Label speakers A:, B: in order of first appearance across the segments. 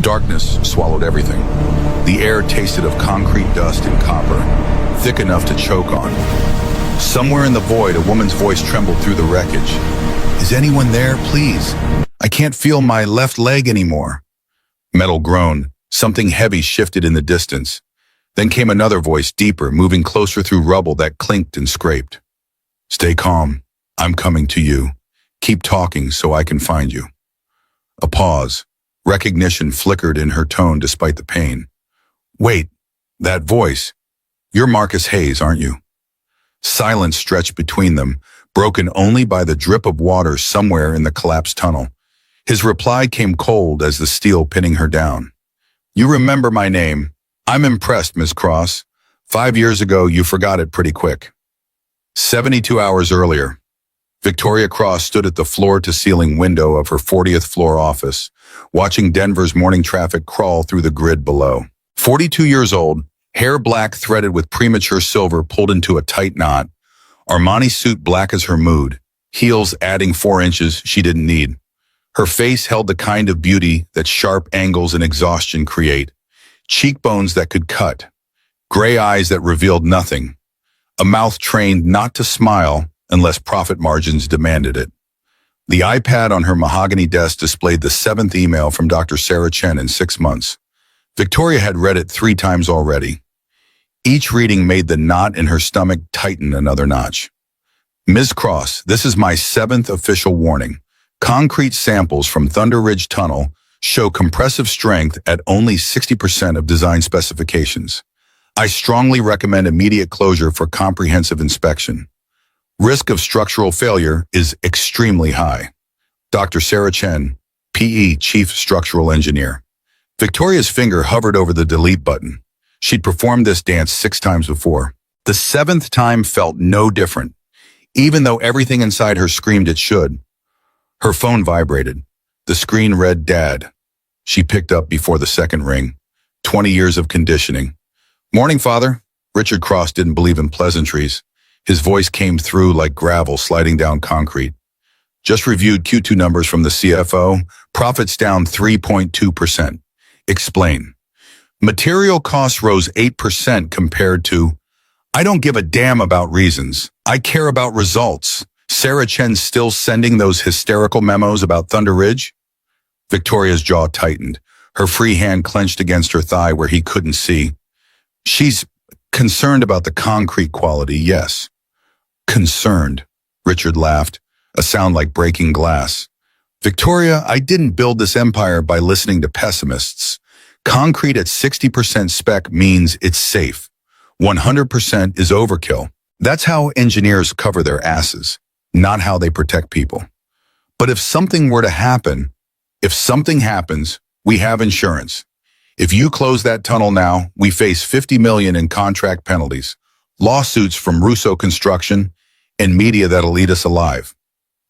A: Darkness swallowed everything. The air tasted of concrete dust and copper, thick enough to choke on. Somewhere in the void, a woman's voice trembled through the wreckage. "Is anyone there, please? I can't feel my left leg anymore." Metal groaned. Something heavy shifted in the distance. Then came another voice, deeper, moving closer through rubble that clinked and scraped. "Stay calm. I'm coming to you. Keep talking so I can find you." A pause. Recognition flickered in her tone despite the pain. "Wait, that voice. You're Marcus Hayes, aren't you?" Silence stretched between them, broken only by the drip of water somewhere in the collapsed tunnel. His reply came cold as the steel pinning her down. "You remember my name. I'm impressed, Miss Cross. 5 years ago, you forgot it pretty quick." 72 hours earlier, Victoria Cross stood at the floor-to-ceiling window of her 40th floor office, watching Denver's morning traffic crawl through the grid below. 42 years old, hair black threaded with premature silver pulled into a tight knot, Armani suit black as her mood, heels adding 4 inches she didn't need. Her face held the kind of beauty that sharp angles and exhaustion create, cheekbones that could cut, gray eyes that revealed nothing, a mouth trained not to smile unless profit margins demanded it. The iPad on her mahogany desk displayed the 7th email from Dr. Sarah Chen in 6 months. Victoria had read it 3 times already. Each reading made the knot in her stomach tighten another notch. "Ms. Cross, this is my 7th official warning. Concrete samples from Thunder Ridge Tunnel show compressive strength at only 60% of design specifications. I strongly recommend immediate closure for comprehensive inspection. Risk of structural failure is extremely high. Dr. Sarah Chen, PE Chief Structural Engineer." Victoria's finger hovered over the delete button. She'd performed this dance 6 times before. The 7th time felt no different, even though everything inside her screamed it should. Her phone vibrated. The screen read Dad. She picked up before the second ring. 20 years of conditioning. "Morning, Father." Richard Cross didn't believe in pleasantries. His voice came through like gravel sliding down concrete. "Just reviewed Q2 numbers from the CFO. Profits down 3.2%. Explain." "Material costs rose 8% compared to—" "I don't give a damn about reasons. I care about results. Sarah Chen's still sending those hysterical memos about Thunder Ridge?" Victoria's jaw tightened. Her free hand clenched against her thigh where he couldn't see. "She's concerned about the concrete quality, yes." "Concerned," Richard laughed, a sound like breaking glass. "Victoria, I didn't build this empire by listening to pessimists. Concrete at 60% spec means it's safe. 100% is overkill. That's how engineers cover their asses, not how they protect people. But if something were to happen, if something happens, we have insurance. If you close that tunnel now, we face $50 million in contract penalties, lawsuits from Russo Construction, and media that'll eat us alive.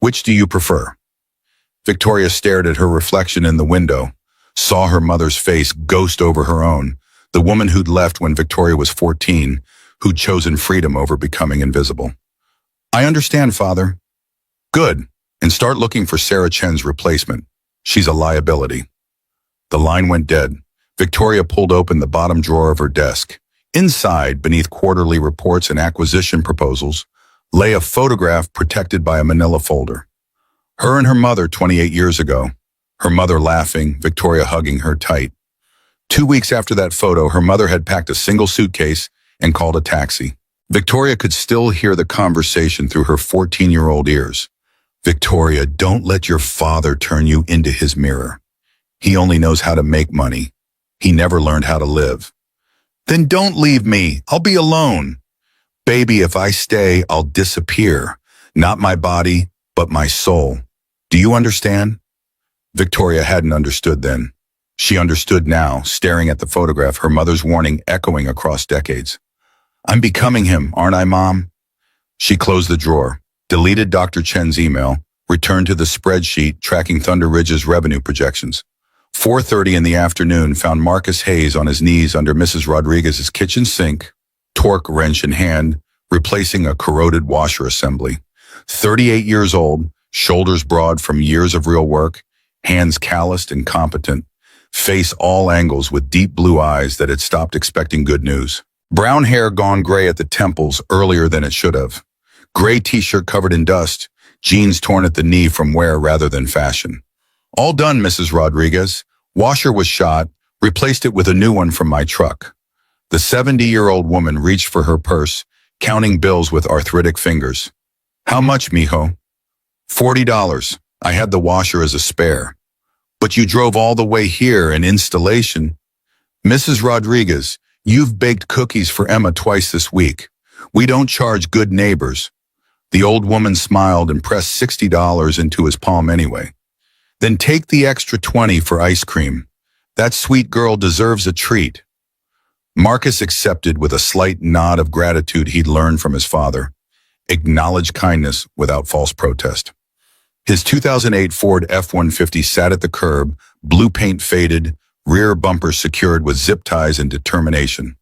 A: Which do you prefer?" Victoria stared at her reflection in the window, saw her mother's face ghost over her own, the woman who'd left when Victoria was 14, who'd chosen freedom over becoming invisible. "I understand, Father." "Good, and start looking for Sarah Chen's replacement. She's a liability." The line went dead. Victoria pulled open the bottom drawer of her desk. Inside, beneath quarterly reports and acquisition proposals, lay a photograph protected by a manila folder. Her and her mother 28 years ago. Her mother laughing, Victoria hugging her tight. 2 weeks after that photo, her mother had packed a single suitcase and called a taxi. Victoria could still hear the conversation through her 14-year-old ears. "Victoria, don't let your father turn you into his mirror. He only knows how to make money. He never learned how to live." "Then don't leave me. I'll be alone." "Baby, if I stay, I'll disappear. Not my body, but my soul. Do you understand?" Victoria hadn't understood then. She understood now, staring at the photograph, her mother's warning echoing across decades. "I'm becoming him, aren't I, Mom?" She closed the drawer, deleted Dr. Chen's email, returned to the spreadsheet tracking Thunder Ridge's revenue projections. 4:30 in the afternoon found Marcus Hayes on his knees under Mrs. Rodriguez's kitchen sink, torque wrench in hand, replacing a corroded washer assembly. 38 years old, shoulders broad from years of real work, hands calloused and competent. face all angles with deep blue eyes that had stopped expecting good news. Brown hair gone gray at the temples earlier than it should have. Gray t-shirt covered in dust, jeans torn at the knee from wear rather than fashion. All done, Mrs. Rodriguez. Washer was shot, replaced it with a new one from my truck. The 70-year-old woman reached for her purse, counting bills with arthritic fingers. How much, mijo? $40. I had the washer as a spare. But you drove all the way here in installation. Mrs. Rodriguez, you've baked cookies for Emma twice this week. We don't charge good neighbors. The old woman smiled and pressed $60 into his palm anyway. Then take the extra 20 for ice cream. That sweet girl deserves a treat. Marcus accepted with a slight nod of gratitude he'd learned from his father. Acknowledged kindness without false protest. His 2008 Ford F-150 sat at the curb, blue paint faded, rear bumper secured with zip ties and determination.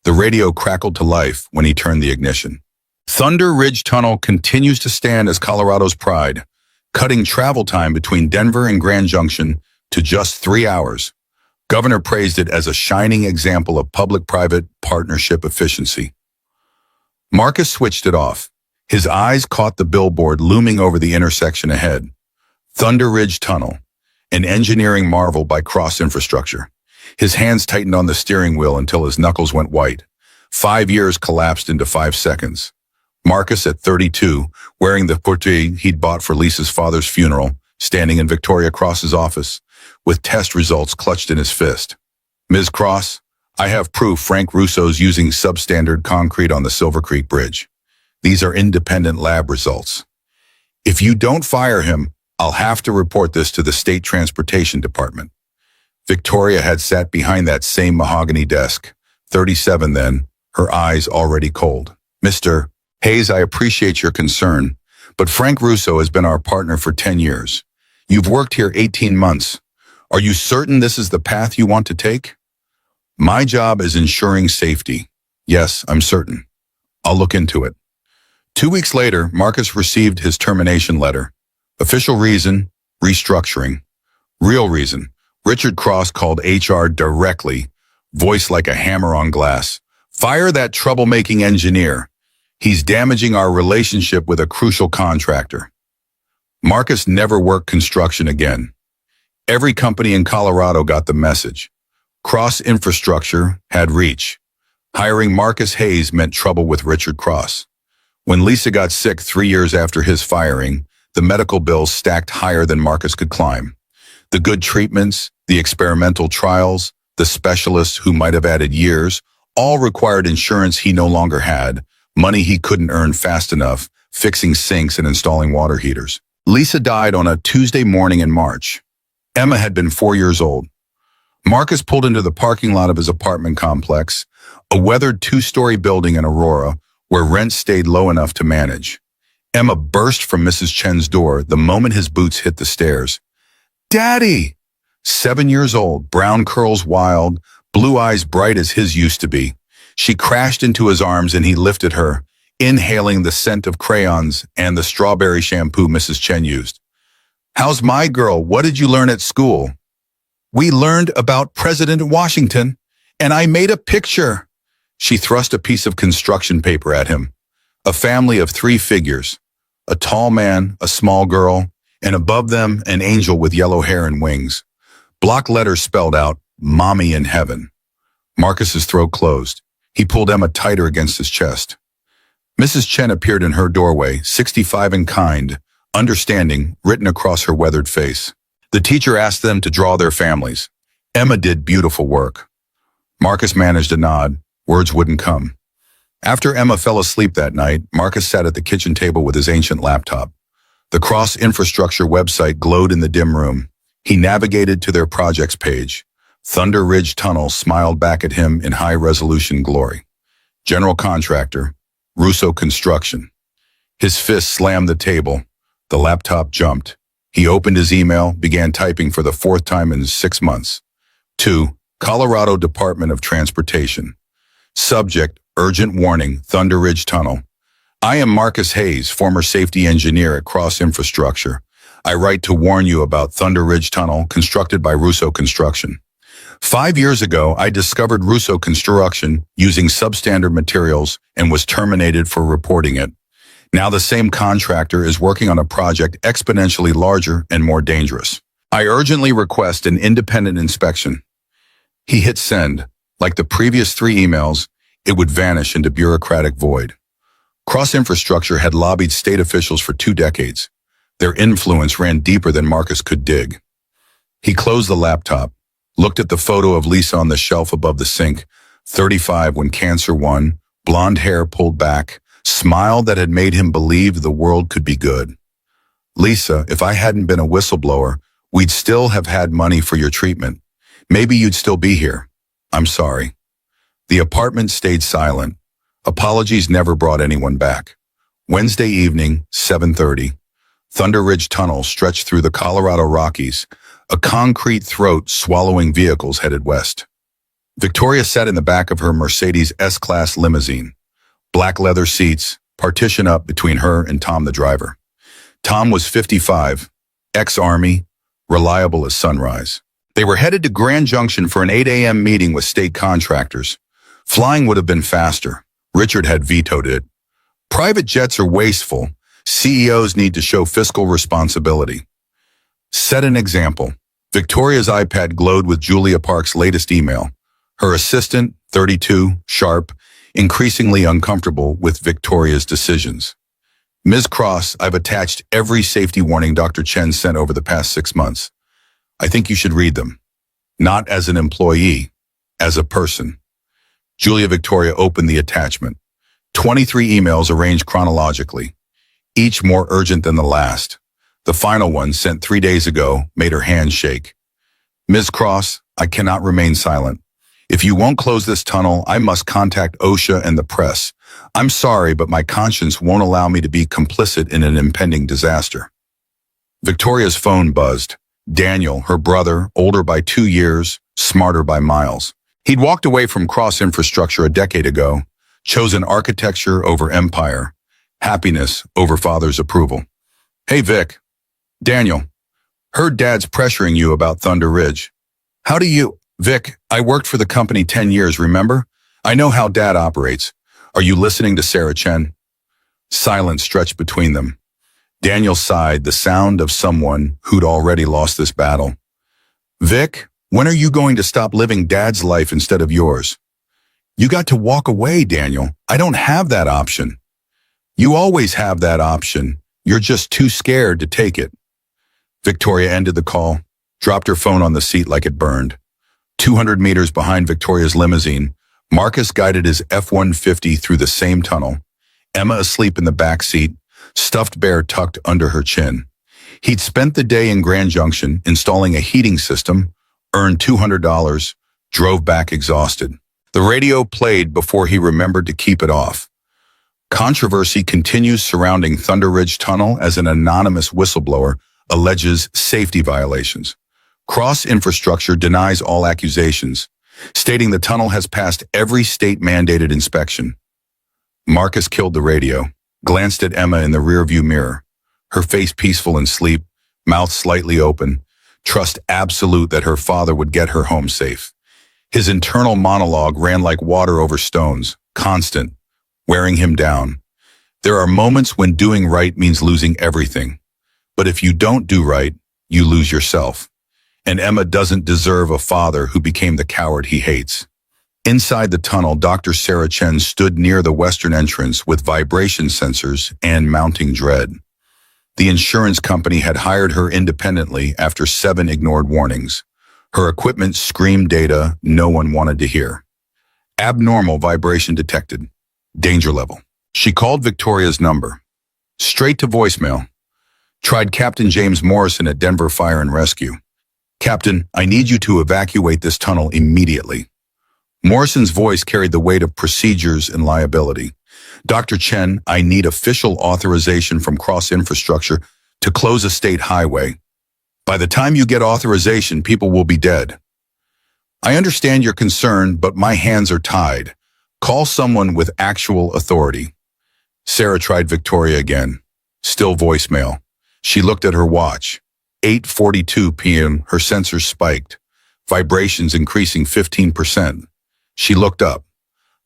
A: The radio crackled to life when he turned the ignition. Thunder Ridge Tunnel continues to stand as Colorado's pride, cutting travel time between Denver and Grand Junction to just 3 hours. Governor praised it as a shining example of public-private partnership efficiency. Marcus switched it off. His eyes caught the billboard looming over the intersection ahead. Thunder Ridge Tunnel, an engineering marvel by Cross Infrastructure. His hands tightened on the steering wheel until his knuckles went white. 5 years collapsed into 5 seconds. Marcus, at 32, wearing the putti he'd bought for Lisa's father's funeral, standing in Victoria Cross's office, with test results clutched in his fist. Ms. Cross, I have proof Frank Russo's using substandard concrete on the Silver Creek Bridge. These are independent lab results. If you don't fire him, I'll have to report this to the State Transportation Department. Victoria had sat behind that same mahogany desk, 37 then, her eyes already cold. Mr. Hayes, I appreciate your concern, but Frank Russo has been our partner for 10 years. You've worked here 18 months. Are you certain this is the path you want to take? My job is ensuring safety. Yes, I'm certain. I'll look into it. 2 weeks later, Marcus received his termination letter. Official reason, restructuring. Real reason, Richard Cross called HR directly, voice like a hammer on glass. Fire that troublemaking engineer. He's damaging our relationship with a crucial contractor. Marcus never worked construction again. Every company in Colorado got the message. Cross Infrastructure had reach. Hiring Marcus Hayes meant trouble with Richard Cross. When Lisa got sick 3 years after his firing, the medical bills stacked higher than Marcus could climb. The good treatments, the experimental trials, the specialists who might have added years, all required insurance he no longer had, money he couldn't earn fast enough, fixing sinks and installing water heaters. Lisa died on a Tuesday morning in March. Emma had been 4 years old. Marcus pulled into the parking lot of his apartment complex, a weathered 2-story building in Aurora, where rent stayed low enough to manage. Emma burst from Mrs. Chen's door the moment his boots hit the stairs. Daddy! 7 years old, brown curls wild, blue eyes bright as his used to be. She crashed into his arms and he lifted her, inhaling the scent of crayons and the strawberry shampoo Mrs. Chen used. How's my girl? What did you learn at school? We learned about President Washington, and I made a picture. She thrust a piece of construction paper at him. A family of 3 figures, a tall man, a small girl, and above them an angel with yellow hair and wings. Block letters spelled out, Mommy in Heaven. Marcus's throat closed. He pulled Emma tighter against his chest. Mrs. Chen appeared in her doorway, 65 and kind, understanding, written across her weathered face. The teacher asked them to draw their families. Emma did beautiful work. Marcus managed a nod. Words wouldn't come. After Emma fell asleep that night, Marcus sat at the kitchen table with his ancient laptop. The Cross Infrastructure website glowed in the dim room. He navigated to their projects page. Thunder Ridge Tunnel smiled back at him in high-resolution glory. General contractor, Russo Construction. His fist slammed the table. The laptop jumped. He opened his email, began typing for the 4th time in 6 months. To Colorado Department of Transportation. Subject, urgent warning, Thunder Ridge Tunnel. I am Marcus Hayes, former safety engineer at Cross Infrastructure. I write to warn you about Thunder Ridge Tunnel constructed by Russo Construction. 5 years ago, I discovered Russo Construction using substandard materials and was terminated for reporting it. Now the same contractor is working on a project exponentially larger and more dangerous. I urgently request an independent inspection. He hit send. Like the previous 3 emails, it would vanish into bureaucratic void. Cross Infrastructure had lobbied state officials for 2 decades. Their influence ran deeper than Marcus could dig. He closed the laptop, looked at the photo of Lisa on the shelf above the sink, 35 when cancer won, blonde hair pulled back, smile that had made him believe the world could be good. Lisa, if I hadn't been a whistleblower, we'd still have had money for your treatment. Maybe you'd still be here. I'm sorry. The apartment stayed silent. Apologies never brought anyone back. Wednesday evening, 7:30. Thunder Ridge Tunnel stretched through the Colorado Rockies, a concrete throat swallowing vehicles headed west. Victoria sat in the back of her Mercedes S-Class limousine. Black leather seats, partition up between her and Tom the driver. Tom was 55, ex-Army, reliable as sunrise. They were headed to Grand Junction for an 8 a.m. meeting with state contractors. Flying would have been faster. Richard had vetoed it. Private jets are wasteful. CEOs need to show fiscal responsibility. Set an example. Victoria's iPad glowed with Julia Park's latest email. Her assistant, 32, sharp, increasingly uncomfortable with Victoria's decisions. Ms. Cross, I've attached every safety warning Dr. Chen sent over the past 6 months. I think you should read them. Not as an employee, as a person. Julia Victoria opened the attachment. 23 emails arranged chronologically, each more urgent than the last. The final one, sent 3 days ago, made her hands shake. Ms. Cross, I cannot remain silent. If you won't close this tunnel, I must contact OSHA and the press. I'm sorry, but my conscience won't allow me to be complicit in an impending disaster. Victoria's phone buzzed. Daniel, her brother, older by 2 years, smarter by miles. He'd walked away from Cross Infrastructure a decade ago, chosen architecture over empire, happiness over father's approval. Hey, Vic. Daniel. Heard Dad's pressuring you about Thunder Ridge. How do you... Vic, I worked for the company 10 years, remember? I know how Dad operates. Are you listening to Sarah Chen? Silence stretched between them. Daniel sighed, the sound of someone who'd already lost this battle. Vic, when are you going to stop living Dad's life instead of yours? You got to walk away, Daniel. I don't have that option. You always have that option. You're just too scared to take it. Victoria ended the call, dropped her phone on the seat like it burned. 200 meters behind Victoria's limousine, Marcus guided his F-150 through the same tunnel. Emma asleep in the back seat, stuffed bear tucked under her chin. He'd spent the day in Grand Junction installing a heating system, earned $200, drove back exhausted. The radio played before he remembered to keep it off. Controversy continues surrounding Thunder Ridge Tunnel as an anonymous whistleblower alleges safety violations. Cross Infrastructure denies all accusations, stating the tunnel has passed every state-mandated inspection. Marcus killed the radio, glanced at Emma in the rearview mirror, her face peaceful in sleep, mouth slightly open, trust absolute that her father would get her home safe. His internal monologue ran like water over stones, constant, wearing him down. There are moments when doing right means losing everything. But if you don't do right, you lose yourself. And Emma doesn't deserve a father who became the coward he hates. Inside the tunnel, Dr. Sarah Chen stood near the western entrance with vibration sensors and mounting dread. The insurance company had hired her independently after 7 ignored warnings. Her equipment screamed data no one wanted to hear. Abnormal vibration detected. Danger level. She called Victoria's number. Straight to voicemail. Tried Captain James Morrison at Denver Fire and Rescue. Captain, I need you to evacuate this tunnel immediately. Morrison's voice carried the weight of procedures and liability. Dr. Chen, I need official authorization from Cross Infrastructure to close a state highway. By the time you get authorization, people will be dead. I understand your concern, but my hands are tied. Call someone with actual authority. Sarah tried Victoria again. Still voicemail. She looked at her watch. 8:42 p.m., her sensors spiked. vibrations increasing 15%. She looked up.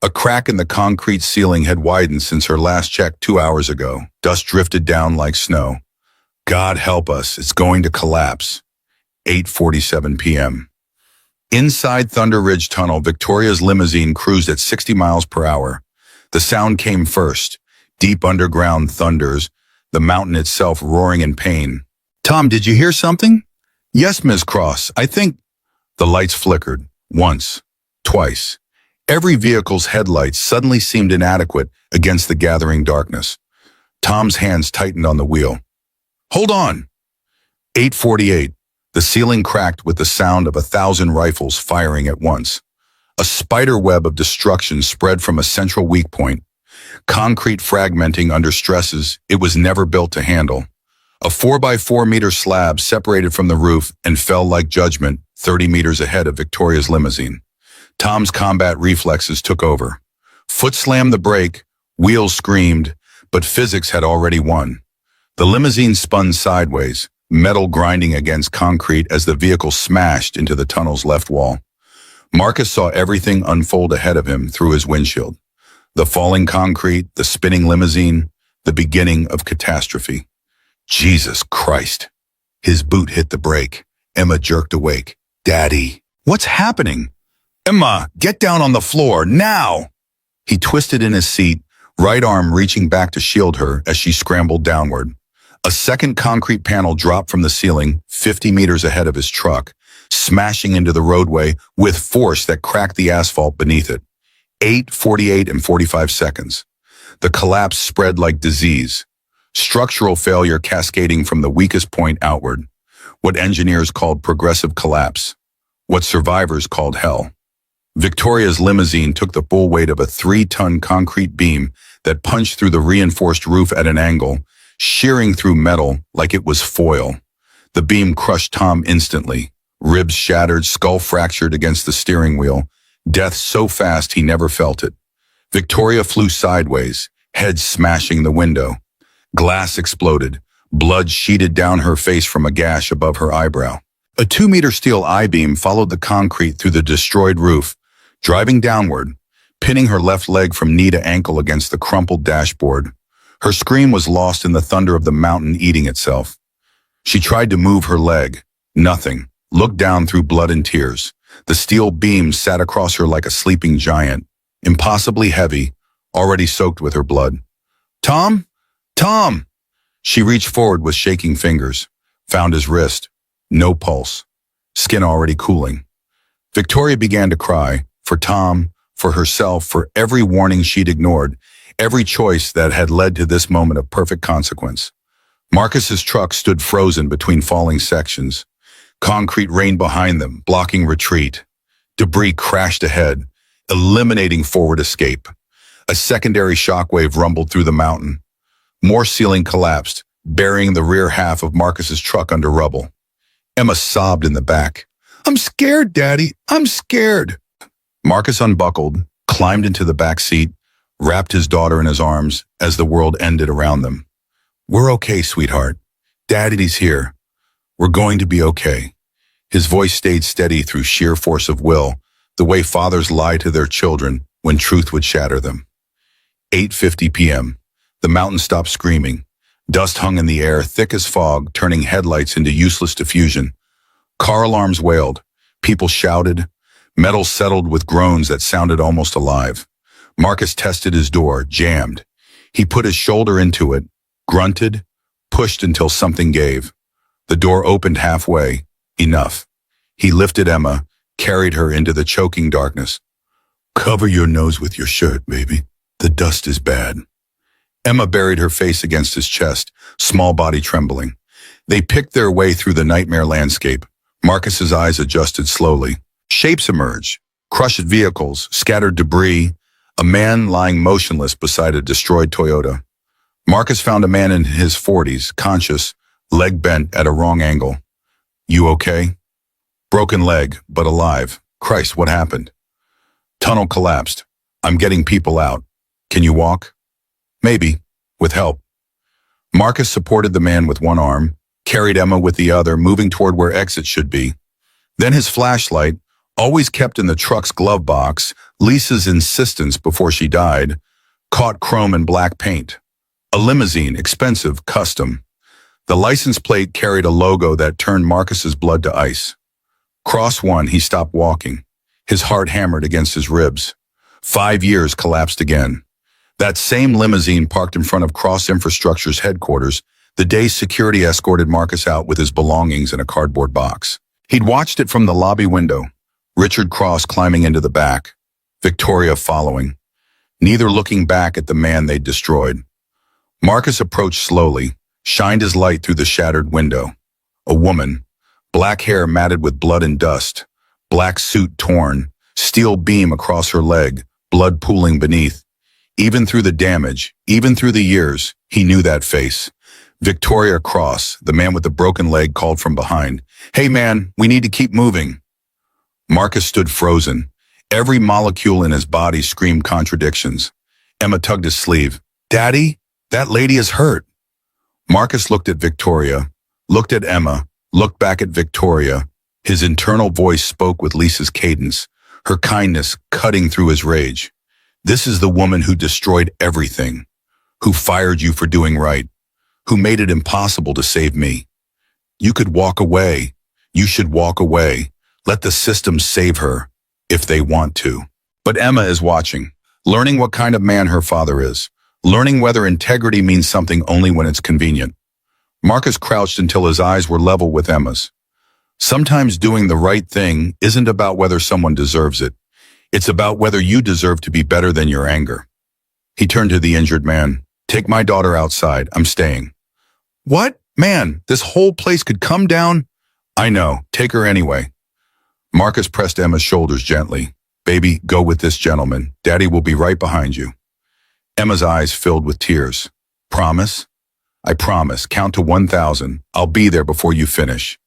A: A crack in the concrete ceiling had widened since her last check 2 hours ago. Dust drifted down like snow. God help us, it's going to collapse. 8:47 p.m. Inside Thunder Ridge Tunnel, Victoria's limousine cruised at 60 miles per hour. The sound came first, deep underground thunders, the mountain itself roaring in pain. Tom, did you hear something? Yes, Ms. Cross, I think... The lights flickered, once, twice. Every vehicle's headlights suddenly seemed inadequate against the gathering darkness. Tom's hands tightened on the wheel. Hold on! 8:48. The ceiling cracked with the sound of 1,000 rifles firing at once. A spider web of destruction spread from a central weak point, concrete fragmenting under stresses it was never built to handle. A 4x4-meter slab separated from the roof and fell like judgment 30 meters ahead of Victoria's limousine. Tom's combat reflexes took over. Foot slammed the brake, wheels screamed, but physics had already won. The limousine spun sideways, metal grinding against concrete as the vehicle smashed into the tunnel's left wall. Marcus saw everything unfold ahead of him through his windshield. The falling concrete, the spinning limousine, the beginning of catastrophe. Jesus Christ. His boot hit the brake. Emma jerked awake. Daddy, what's happening? Emma, get down on the floor, now! He twisted in his seat, right arm reaching back to shield her as she scrambled downward. A second concrete panel dropped from the ceiling 50 meters ahead of his truck, smashing into the roadway with force that cracked the asphalt beneath it. 8:48 and 45 seconds. The collapse spread like disease. Structural failure cascading from the weakest point outward. What engineers called progressive collapse. What survivors called hell. Victoria's limousine took the full weight of a 3-ton concrete beam that punched through the reinforced roof at an angle, shearing through metal like it was foil. The beam crushed Tom instantly. Ribs shattered, skull fractured against the steering wheel. Death so fast he never felt it. Victoria flew sideways, head smashing the window. Glass exploded. Blood sheeted down her face from a gash above her eyebrow. A 2-meter steel I-beam followed the concrete through the destroyed roof, driving downward, pinning her left leg from knee to ankle against the crumpled dashboard. Her scream was lost in the thunder of the mountain eating itself. She tried to move her leg. Nothing. Looked down through blood and tears. The steel beam sat across her like a sleeping giant, impossibly heavy, already soaked with her blood. Tom? Tom! She reached forward with shaking fingers, found his wrist. No pulse. Skin already cooling. Victoria began to cry, for Tom, for herself, for every warning she'd ignored, every choice that had led to this moment of perfect consequence. Marcus's truck stood frozen between falling sections. Concrete rained behind them, blocking retreat. Debris crashed ahead, eliminating forward escape. A secondary shockwave rumbled through the mountain. More ceiling collapsed, burying the rear half of Marcus's truck under rubble. Emma sobbed in the back. I'm scared, Daddy. I'm scared. Marcus unbuckled, climbed into the back seat, wrapped his daughter in his arms as the world ended around them. We're okay, sweetheart. Daddy's here. We're going to be okay. His voice stayed steady through sheer force of will, the way fathers lie to their children when truth would shatter them. 8:50 p.m. The mountain stopped screaming. Dust hung in the air, thick as fog, turning headlights into useless diffusion. Car alarms wailed. People shouted. Metal settled with groans that sounded almost alive. Marcus tested his door, jammed. He put his shoulder into it, grunted, pushed until something gave. The door opened halfway. Enough. He lifted Emma, carried her into the choking darkness. Cover your nose with your shirt, baby. The dust is bad. Emma buried her face against his chest, small body trembling. They picked their way through the nightmare landscape. Marcus's eyes adjusted slowly. Shapes emerged. Crushed vehicles, scattered debris, a man lying motionless beside a destroyed Toyota. Marcus found a man in his 40s, conscious, leg bent at a wrong angle. You okay? Broken leg, but alive. Christ, what happened? Tunnel collapsed. I'm getting people out. Can you walk? Maybe, with help. Marcus supported the man with one arm, carried Emma with the other, moving toward where exit should be. Then his flashlight, always kept in the truck's glove box, Lisa's insistence before she died, caught chrome and black paint. A limousine, expensive, custom. The license plate carried a logo that turned Marcus's blood to ice. Cross one, he stopped walking. His heart hammered against his ribs. 5 years collapsed again. That same limousine parked in front of Cross Infrastructure's headquarters the day security escorted Marcus out with his belongings in a cardboard box. He'd watched it from the lobby window, Richard Cross climbing into the back, Victoria following, neither looking back at the man they'd destroyed. Marcus approached slowly, shined his light through the shattered window. A woman, black hair matted with blood and dust, black suit torn, steel beam across her leg, blood pooling beneath. Even through the damage, even through the years, he knew that face. Victoria Cross, the man with the broken leg, called from behind. "Hey man, we need to keep moving." Marcus stood frozen. Every molecule in his body screamed contradictions. Emma tugged his sleeve. "Daddy, that lady is hurt." Marcus looked at Victoria, looked at Emma, looked back at Victoria. His internal voice spoke with Lisa's cadence, her kindness cutting through his rage. "This is the woman who destroyed everything, who fired you for doing right, who made it impossible to save me. You could walk away. You should walk away. Let the system save her, if they want to." But Emma is watching, learning what kind of man her father is, learning whether integrity means something only when it's convenient. Marcus crouched until his eyes were level with Emma's. Sometimes doing the right thing isn't about whether someone deserves it. It's about whether you deserve to be better than your anger. He turned to the injured man. "Take my daughter outside. I'm staying." "What? Man, this whole place could come down." "I know. Take her anyway." Marcus pressed Emma's shoulders gently. "Baby, go with this gentleman. Daddy will be right behind you." Emma's eyes filled with tears. "Promise?" "I promise. Count to 1,000. I'll be there before you finish."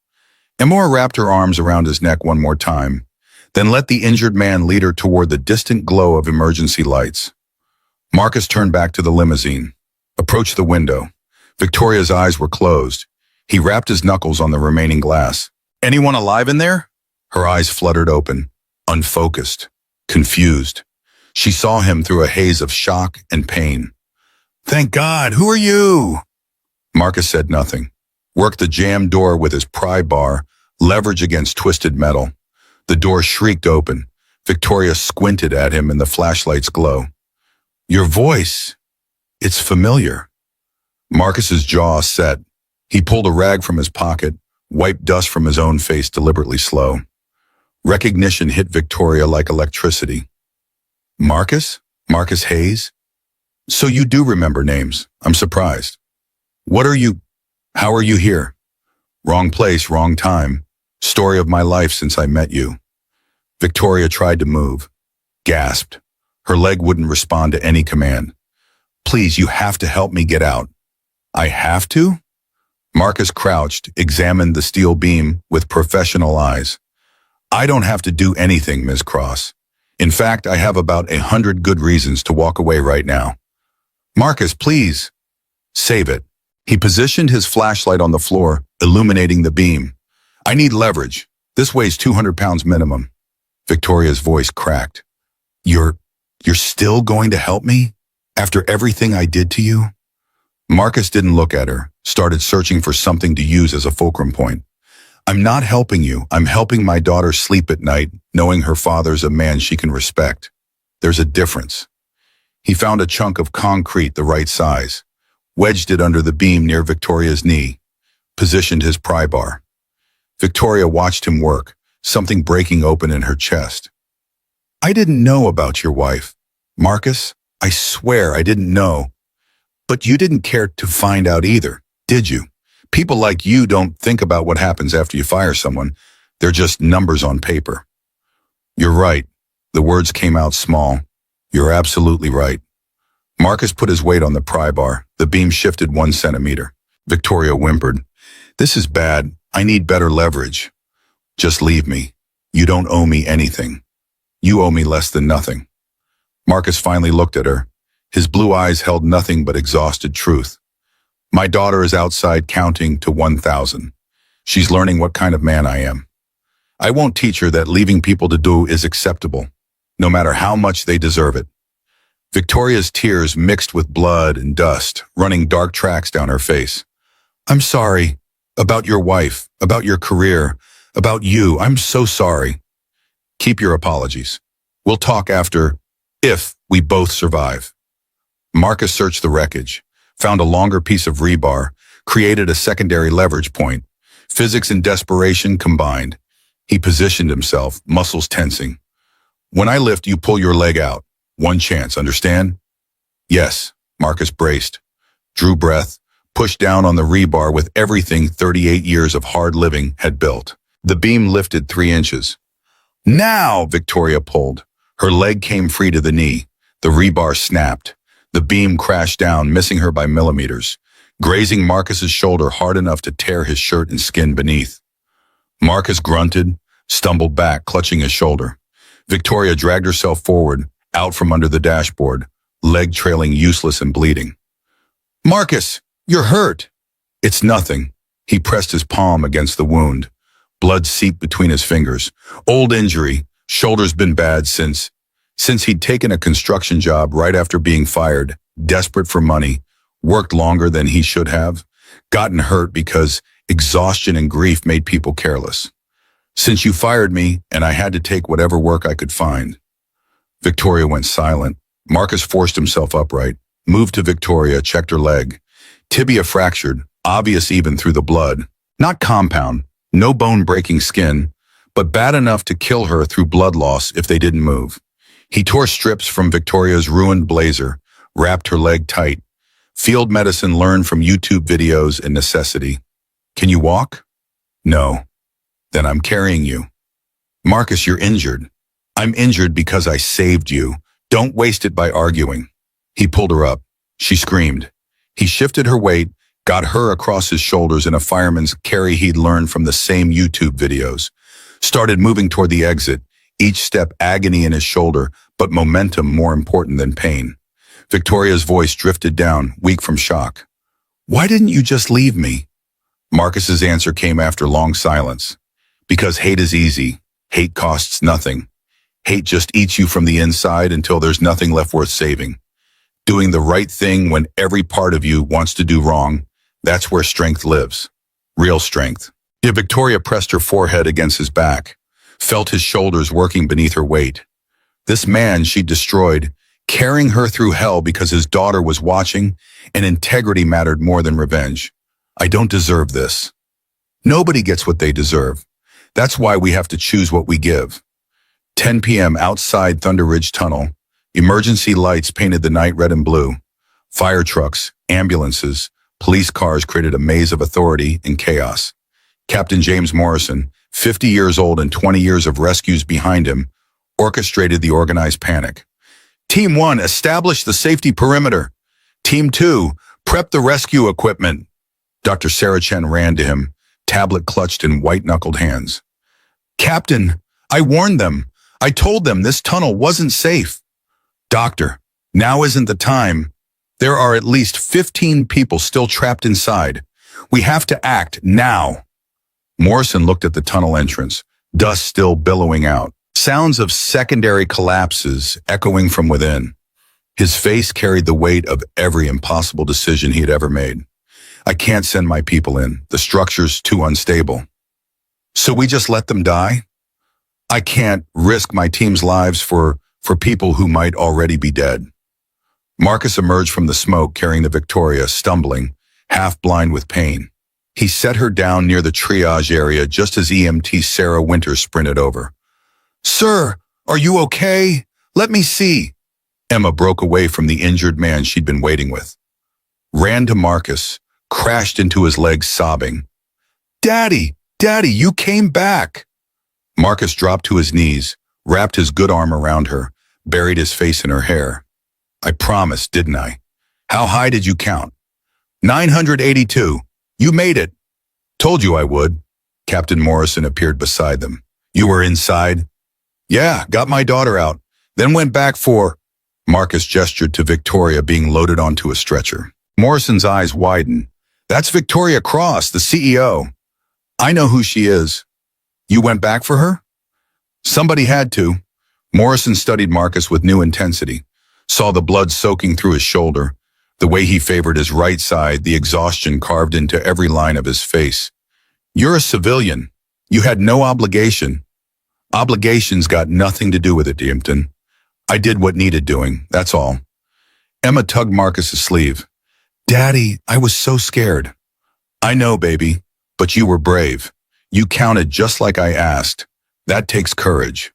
A: Emma wrapped her arms around his neck one more time, then let the injured man lead her toward the distant glow of emergency lights. Marcus turned back to the limousine, approached the window. Victoria's eyes were closed. He rapped his knuckles on the remaining glass. "Anyone alive in there?" Her eyes fluttered open, unfocused, confused. She saw him through a haze of shock and pain. "Thank God, who are you?" Marcus said nothing, worked the jammed door with his pry bar, leverage against twisted metal. The door shrieked open. Victoria squinted at him in the flashlight's glow. "Your voice, it's familiar." Marcus's jaw set. He pulled a rag from his pocket, wiped dust from his own face deliberately slow. Recognition hit Victoria like electricity. "Marcus? Marcus Hayes? So you do remember names. I'm surprised. How are you here?" "Wrong place, wrong time. Story of my life since I met you." Victoria tried to move, gasped. Her leg wouldn't respond to any command. "Please, you have to help me get out." "I have to?" Marcus crouched, examined the steel beam with professional eyes. "I don't have to do anything, Ms. Cross. In fact, I have about 100 good reasons to walk away right now." "Marcus, please." "Save it." He positioned his flashlight on the floor, illuminating the beam. "I need leverage. This weighs 200 pounds minimum." Victoria's voice cracked. You're still going to help me? After everything I did to you?" Marcus didn't look at her, started searching for something to use as a fulcrum point. "I'm not helping you. I'm helping my daughter sleep at night, knowing her father's a man she can respect. There's a difference." He found a chunk of concrete the right size, wedged it under the beam near Victoria's knee, positioned his pry bar. Victoria watched him work, something breaking open in her chest. "I didn't know about your wife, Marcus. I swear I didn't know. But you didn't care to find out either, did you? People like you don't think about what happens after you fire someone. They're just numbers on paper." "You're right." The words came out small. "You're absolutely right." Marcus put his weight on the pry bar. The beam shifted 1 centimeter. Victoria whimpered. "This is bad. I need better leverage." "Just leave me. You don't owe me anything. You owe me less than nothing." Marcus finally looked at her. His blue eyes held nothing but exhausted truth. "My daughter is outside counting to 1,000. She's learning what kind of man I am." I won't teach her that leaving people to do is acceptable, no matter how much they deserve it. Victoria's tears mixed with blood and dust, running dark tracks down her face. I'm sorry. About your wife, about your career, about you. I'm so sorry. Keep your apologies. We'll talk after, if we both survive. Marcus searched the wreckage, found a longer piece of rebar, created a secondary leverage point. Physics and desperation combined. He positioned himself, muscles tensing. When I lift, you pull your leg out. One chance, understand? Yes, Marcus braced, drew breath, pushed down on the rebar with everything 38 years of hard living had built. The beam lifted 3 inches. Now, Victoria pulled. Her leg came free to the knee. The rebar snapped. The beam crashed down, missing her by millimeters, grazing Marcus's shoulder hard enough to tear his shirt and skin beneath. Marcus grunted, stumbled back, clutching his shoulder. Victoria dragged herself forward, out from under the dashboard, leg trailing useless and bleeding. Marcus! You're hurt. It's nothing. He pressed his palm against the wound. Blood seeped between his fingers. Old injury. Shoulder's been bad since he'd taken a construction job right after being fired, desperate for money, worked longer than he should have, gotten hurt because exhaustion and grief made people careless. Since you fired me and I had to take whatever work I could find. Victoria went silent. Marcus forced himself upright, moved to Victoria, checked her leg. Tibia fractured, obvious even through the blood. Not compound, no bone-breaking skin, but bad enough to kill her through blood loss if they didn't move. He tore strips from Victoria's ruined blazer, wrapped her leg tight. Field medicine learned from YouTube videos and necessity. Can you walk? No. Then I'm carrying you. Marcus, you're injured. I'm injured because I saved you. Don't waste it by arguing. He pulled her up. She screamed. He shifted her weight, got her across his shoulders in a fireman's carry he'd learned from the same YouTube videos. Started moving toward the exit, each step agony in his shoulder, but momentum more important than pain. Victoria's voice drifted down, weak from shock. Why didn't you just leave me? Marcus's answer came after long silence. Because hate is easy. Hate costs nothing. Hate just eats you from the inside until there's nothing left worth saving. Doing the right thing when every part of you wants to do wrong, that's where strength lives. Real strength. Yet Victoria pressed her forehead against his back, felt his shoulders working beneath her weight. This man she destroyed, carrying her through hell because his daughter was watching, and integrity mattered more than revenge. I don't deserve this. Nobody gets what they deserve. That's why we have to choose what we give. 10 p.m. outside Thunder Ridge Tunnel. Emergency lights painted the night red and blue. Fire trucks, ambulances, police cars created a maze of authority and chaos. Captain James Morrison, 50 years old and 20 years of rescues behind him, orchestrated the organized panic. Team 1, establish the safety perimeter. Team 2, prep the rescue equipment. Dr. Sarah Chen ran to him, tablet clutched in white-knuckled hands. Captain, I warned them. I told them this tunnel wasn't safe. Doctor, now isn't the time. There are at least 15 people still trapped inside. We have to act now. Morrison looked at the tunnel entrance, dust still billowing out, sounds of secondary collapses echoing from within. His face carried the weight of every impossible decision he had ever made. I can't send my people in. The structure's too unstable. So we just let them die? I can't risk my team's lives for people who might already be dead. Marcus emerged from the smoke carrying the Victoria, stumbling, half blind with pain. He set her down near the triage area just as EMT Sarah Winters sprinted over. Sir, are you okay? Let me see. Emma broke away from the injured man she'd been waiting with. Ran to Marcus, crashed into his legs sobbing. Daddy, Daddy, you came back. Marcus dropped to his knees, wrapped his good arm around her, buried his face in her hair. I promised, didn't I? How high did you count? 982. You made it. Told you I would. Captain Morrison appeared beside them. You were inside? Yeah, got my daughter out. Then went back for... Marcus gestured to Victoria being loaded onto a stretcher. Morrison's eyes widened. That's Victoria Cross, the CEO. I know who she is. You went back for her? Somebody had to. Morrison studied Marcus with new intensity, saw the blood soaking through his shoulder, the way he favored his right side, the exhaustion carved into every line of his face. You're a civilian. You had no obligation. Obligations got nothing to do with it, Dimpton. I did what needed doing, that's all. Emma tugged Marcus's sleeve. Daddy, I was so scared. I know, baby, but you were brave. You counted just like I asked. That takes courage.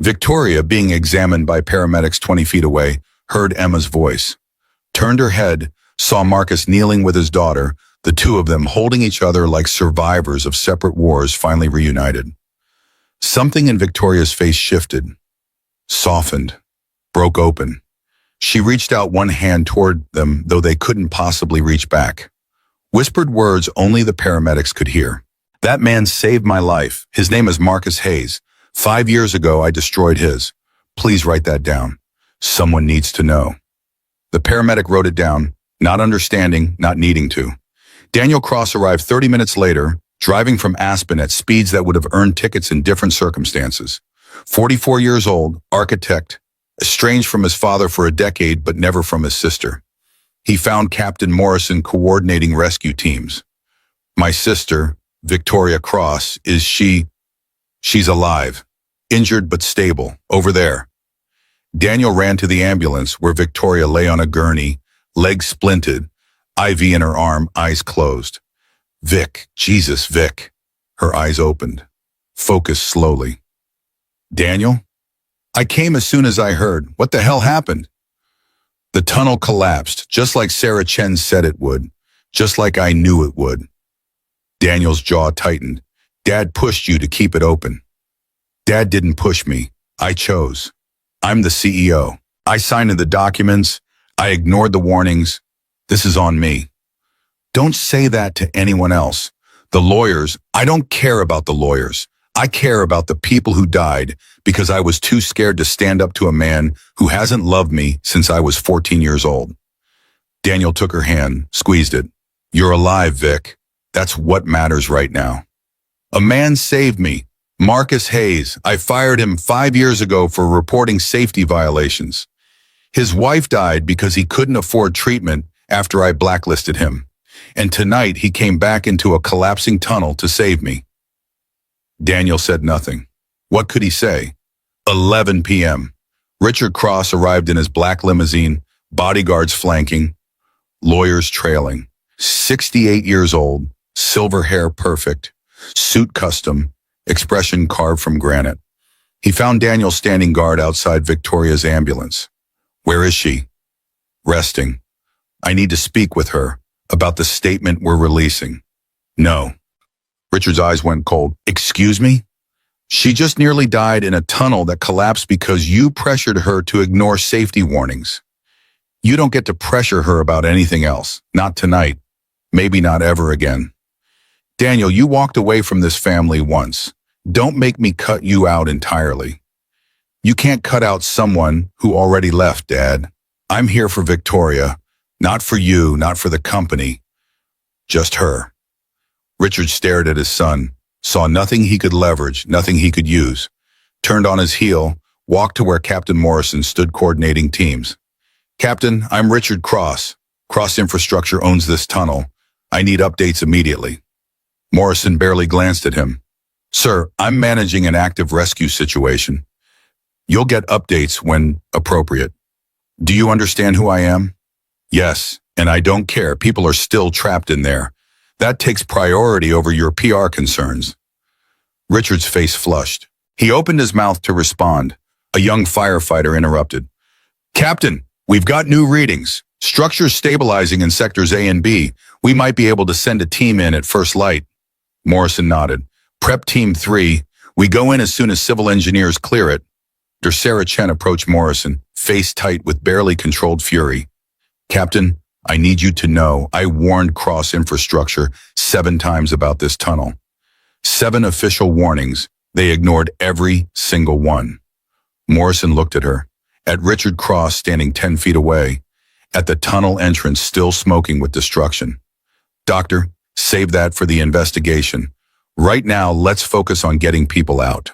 A: Victoria, being examined by paramedics 20 feet away, heard Emma's voice, turned her head, saw Marcus kneeling with his daughter, the two of them holding each other like survivors of separate wars finally reunited. Something in Victoria's face shifted, softened, broke open. She reached out one hand toward them, though they couldn't possibly reach back. Whispered words only the paramedics could hear. That man saved my life. His name is Marcus Hayes. 5 years ago, I destroyed his. Please write that down. Someone needs to know. The paramedic wrote it down, not understanding, not needing to. Daniel Cross arrived 30 minutes later, driving from Aspen at speeds that would have earned tickets in different circumstances. 44 years old, architect, estranged from his father for a decade but never from his sister. He found Captain Morrison coordinating rescue teams. My sister, Victoria Cross, she's alive, injured but stable, over there. Daniel ran to the ambulance where Victoria lay on a gurney, legs splinted, IV in her arm, eyes closed. Vic, Jesus, Vic. Her eyes opened, focused slowly. Daniel? I came as soon as I heard. What the hell happened? The tunnel collapsed, just like Sarah Chen said it would, just like I knew it would. Daniel's jaw tightened. Dad pushed you to keep it open. Dad didn't push me. I chose. I'm the CEO. I signed the documents. I ignored the warnings. This is on me. Don't say that to anyone else. The lawyers, I don't care about the lawyers. I care about the people who died because I was too scared to stand up to a man who hasn't loved me since I was 14 years old. Daniel took her hand, squeezed it. You're alive, Vic. That's what matters right now. A man saved me. Marcus Hayes. I fired him 5 years ago for reporting safety violations. His wife died because he couldn't afford treatment after I blacklisted him. And tonight he came back into a collapsing tunnel to save me. Daniel said nothing. What could he say? 11 p.m. Richard Cross arrived in his black limousine, bodyguards flanking, lawyers trailing. 68 years old, silver hair perfect, suit custom, expression carved from granite. He found Daniel standing guard outside Victoria's ambulance. Where is she? Resting. I need to speak with her about the statement we're releasing. No. Richard's eyes went cold. Excuse me? She just nearly died in a tunnel that collapsed because you pressured her to ignore safety warnings. You don't get to pressure her about anything else. Not tonight. Maybe not ever again. Daniel, you walked away from this family once. Don't make me cut you out entirely. You can't cut out someone who already left, Dad. I'm here for Victoria. Not for you, not for the company. Just her. Richard stared at his son, saw nothing he could leverage, nothing he could use, turned on his heel, walked to where Captain Morrison stood coordinating teams. Captain, I'm Richard Cross. Cross Infrastructure owns this tunnel. I need updates immediately. Morrison barely glanced at him. Sir, I'm managing an active rescue situation. You'll get updates when appropriate. Do you understand who I am? Yes, and I don't care. People are still trapped in there. That takes priority over your PR concerns. Richard's face flushed. He opened his mouth to respond. A young firefighter interrupted. Captain, we've got new readings. Structures stabilizing in sectors A and B. We might be able to send a team in at first light. Morrison nodded. Prep Team 3. We go in as soon as civil engineers clear it. Dr. Sarah Chen approached Morrison, face tight with barely controlled fury. Captain, I need you to know I warned Cross Infrastructure 7 times about this tunnel. 7 official warnings. They ignored every single one. Morrison looked at her, at Richard Cross standing 10 feet away, at the tunnel entrance still smoking with destruction. Doctor, save that for the investigation. Right now, let's focus on getting people out.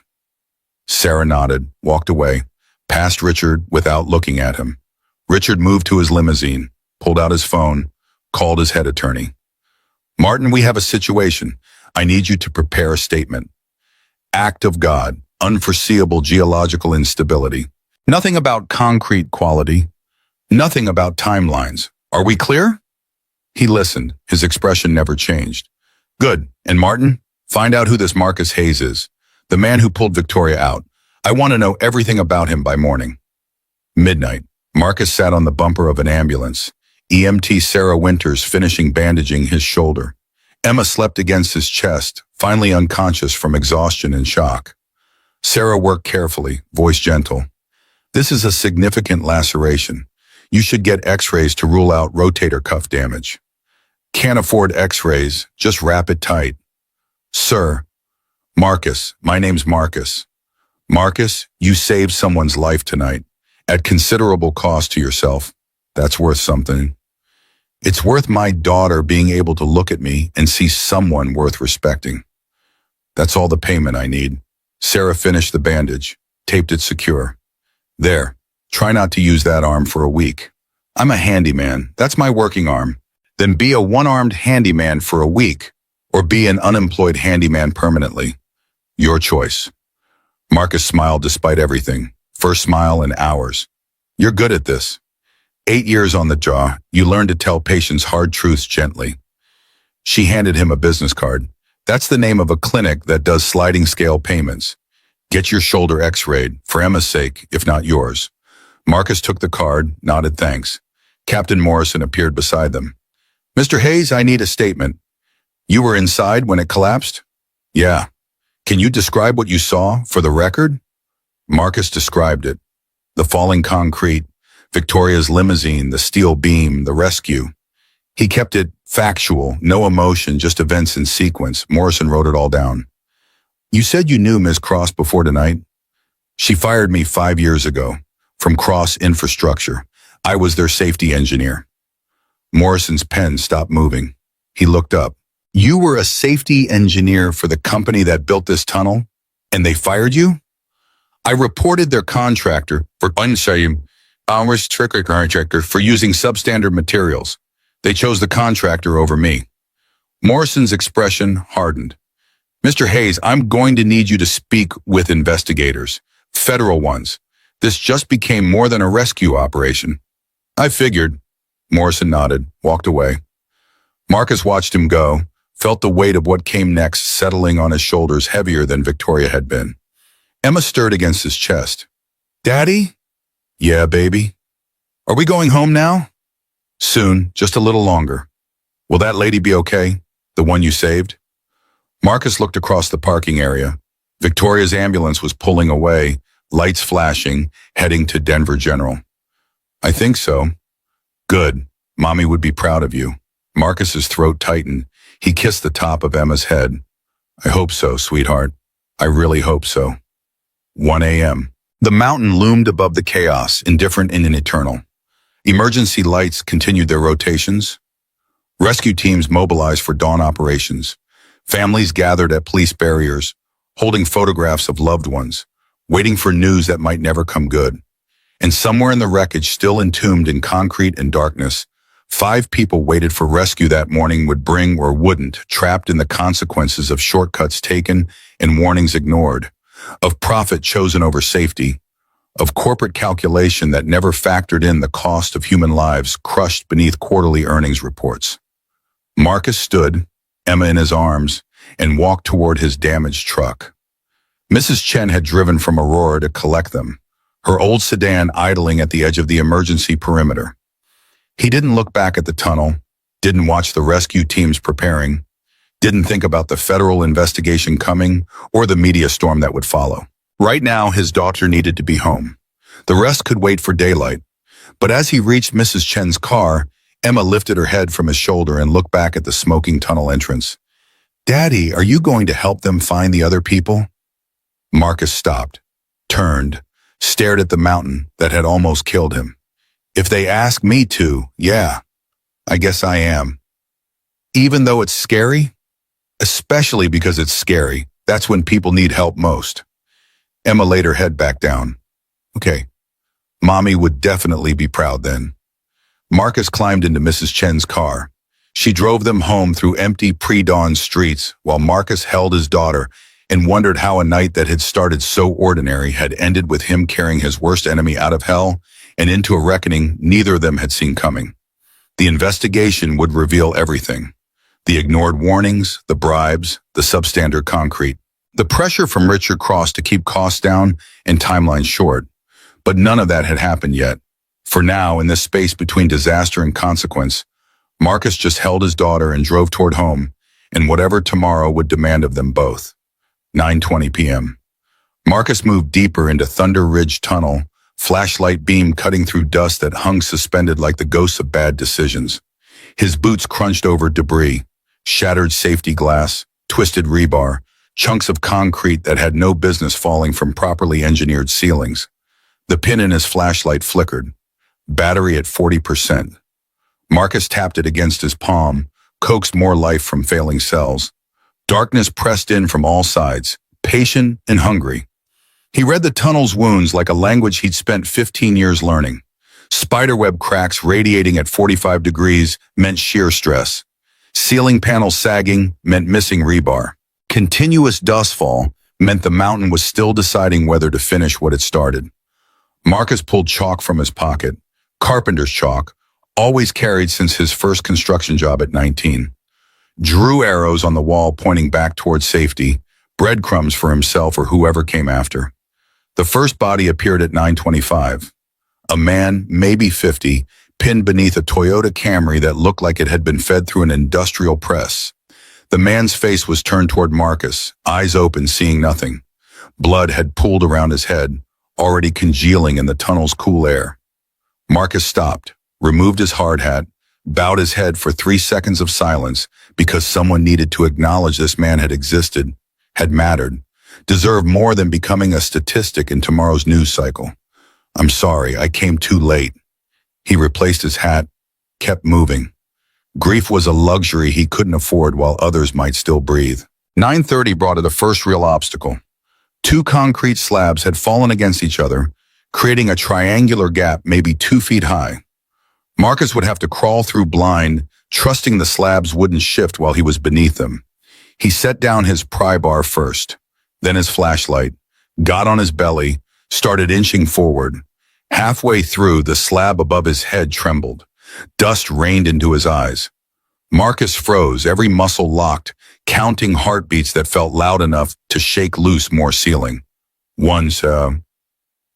A: Sarah nodded, walked away, past Richard without looking at him. Richard moved to his limousine, pulled out his phone, called his head attorney. Martin, we have a situation. I need you to prepare a statement. Act of God, unforeseeable geological instability. Nothing about concrete quality. Nothing about timelines. Are we clear? He listened. His expression never changed. Good. And Martin, find out who this Marcus Hayes is, the man who pulled Victoria out. I want to know everything about him by morning. Midnight. Marcus sat on the bumper of an ambulance. EMT Sarah Winters finishing bandaging his shoulder. Emma slept against his chest, finally unconscious from exhaustion and shock. Sarah worked carefully, voice gentle. This is a significant laceration. You should get x-rays to rule out rotator cuff damage. Can't afford x-rays, just wrap it tight. Sir. Marcus, my name's Marcus. Marcus, you saved someone's life tonight, at considerable cost to yourself. That's worth something. It's worth my daughter being able to look at me and see someone worth respecting. That's all the payment I need. Sarah finished the bandage, taped it secure. There, try not to use that arm for a week. I'm a handyman, that's my working arm. Then be a one-armed handyman for a week, or be an unemployed handyman permanently. Your choice. Marcus smiled despite everything. First smile in hours. You're good at this. 8 years on the jaw, you learn to tell patients hard truths gently. She handed him a business card. That's the name of a clinic that does sliding scale payments. Get your shoulder x-rayed, for Emma's sake, if not yours. Marcus took the card, nodded thanks. Captain Morrison appeared beside them. Mr. Hayes, I need a statement. You were inside when it collapsed? Yeah. Can you describe what you saw, for the record? Marcus described it. The falling concrete, Victoria's limousine, the steel beam, the rescue. He kept it factual, no emotion, just events in sequence. Morrison wrote it all down. You said you knew Ms. Cross before tonight? She fired me 5 years ago, from Cross Infrastructure. I was their safety engineer. Morrison's pen stopped moving. He looked up. You were a safety engineer for the company that built this tunnel, and they fired you? I reported their contractor for unsafe, unrestricted contractor for using substandard materials. They chose the contractor over me. Morrison's expression hardened. Mr. Hayes, I'm going to need you to speak with investigators, federal ones. This just became more than a rescue operation. I figured. Morrison nodded, walked away. Marcus watched him go, felt the weight of what came next settling on his shoulders heavier than Victoria had been. Emma stirred against his chest. Daddy? Yeah, baby. Are we going home now? Soon, just a little longer. Will that lady be okay? The one you saved? Marcus looked across the parking area. Victoria's ambulance was pulling away, lights flashing, heading to Denver General. I think so. Good. Mommy would be proud of you. Marcus's throat tightened. He kissed the top of Emma's head. I hope so, sweetheart. I really hope so. 1 a.m. The mountain loomed above the chaos, indifferent and eternal. Emergency lights continued their rotations. Rescue teams mobilized for dawn operations. Families gathered at police barriers, holding photographs of loved ones, waiting for news that might never come good. And somewhere in the wreckage, still entombed in concrete and darkness, 5 people waited for rescue that morning would bring or wouldn't, trapped in the consequences of shortcuts taken and warnings ignored, of profit chosen over safety, of corporate calculation that never factored in the cost of human lives crushed beneath quarterly earnings reports. Marcus stood, Emma in his arms, and walked toward his damaged truck. Mrs. Chen had driven from Aurora to collect them, her old sedan idling at the edge of the emergency perimeter. He didn't look back at the tunnel, didn't watch the rescue teams preparing, didn't think about the federal investigation coming or the media storm that would follow. Right now, his daughter needed to be home. The rest could wait for daylight. But as he reached Mrs. Chen's car, Emma lifted her head from his shoulder and looked back at the smoking tunnel entrance. Daddy, are you going to help them find the other people? Marcus stopped, turned, stared at the mountain that had almost killed him. If they ask me to, yeah, I guess I am. Even though it's scary? especially because it's scary. That's when people need help most. Emma laid her head back down. Okay, Mommy would definitely be proud then. Marcus climbed into Mrs. Chen's car. She drove them home through empty pre-dawn streets while Marcus held his daughter and wondered how a night that had started so ordinary had ended with him carrying his worst enemy out of hell and into a reckoning neither of them had seen coming. The investigation would reveal everything. The ignored warnings, the bribes, the substandard concrete, the pressure from Richard Cross to keep costs down and timelines short. But none of that had happened yet. For now, in this space between disaster and consequence, Marcus just held his daughter and drove toward home, and whatever tomorrow would demand of them both. 9:20 p.m. Marcus moved deeper into Thunder Ridge Tunnel, flashlight beam cutting through dust that hung suspended like the ghosts of bad decisions. His boots crunched over debris, shattered safety glass, twisted rebar, chunks of concrete that had no business falling from properly engineered ceilings. The pin in his flashlight flickered. Battery at 40%. Marcus tapped it against his palm, coaxed more life from failing cells. Darkness pressed in from all sides, patient and hungry. He read the tunnel's wounds like a language he'd spent 15 years learning. Spiderweb cracks radiating at 45 degrees meant shear stress. Ceiling panels sagging meant missing rebar. Continuous dustfall meant the mountain was still deciding whether to finish what it started. Marcus pulled chalk from his pocket. Carpenter's chalk, always carried since his first construction job at 19. Drew arrows on the wall pointing back towards safety, breadcrumbs for himself or whoever came after. The first body appeared at 9:25. A man, maybe 50, pinned beneath a Toyota Camry that looked like it had been fed through an industrial press. The man's face was turned toward Marcus, eyes open, seeing nothing. Blood had pooled around his head, already congealing in the tunnel's cool air. Marcus stopped, removed his hard hat, bowed his head for 3 seconds of silence because someone needed to acknowledge this man had existed, had mattered, deserved more than becoming a statistic in tomorrow's news cycle. I'm sorry, I came too late. He replaced his hat, kept moving. Grief was a luxury he couldn't afford while others might still breathe. 9:30 brought the first real obstacle. 2 concrete slabs had fallen against each other, creating a triangular gap maybe 2 feet high. Marcus would have to crawl through blind, trusting the slabs wouldn't shift while he was beneath them. He set down his pry bar first, then his flashlight, got on his belly, started inching forward. Halfway through, the slab above his head trembled. Dust rained into his eyes. Marcus froze, every muscle locked, counting heartbeats that felt loud enough to shake loose more ceiling. 1,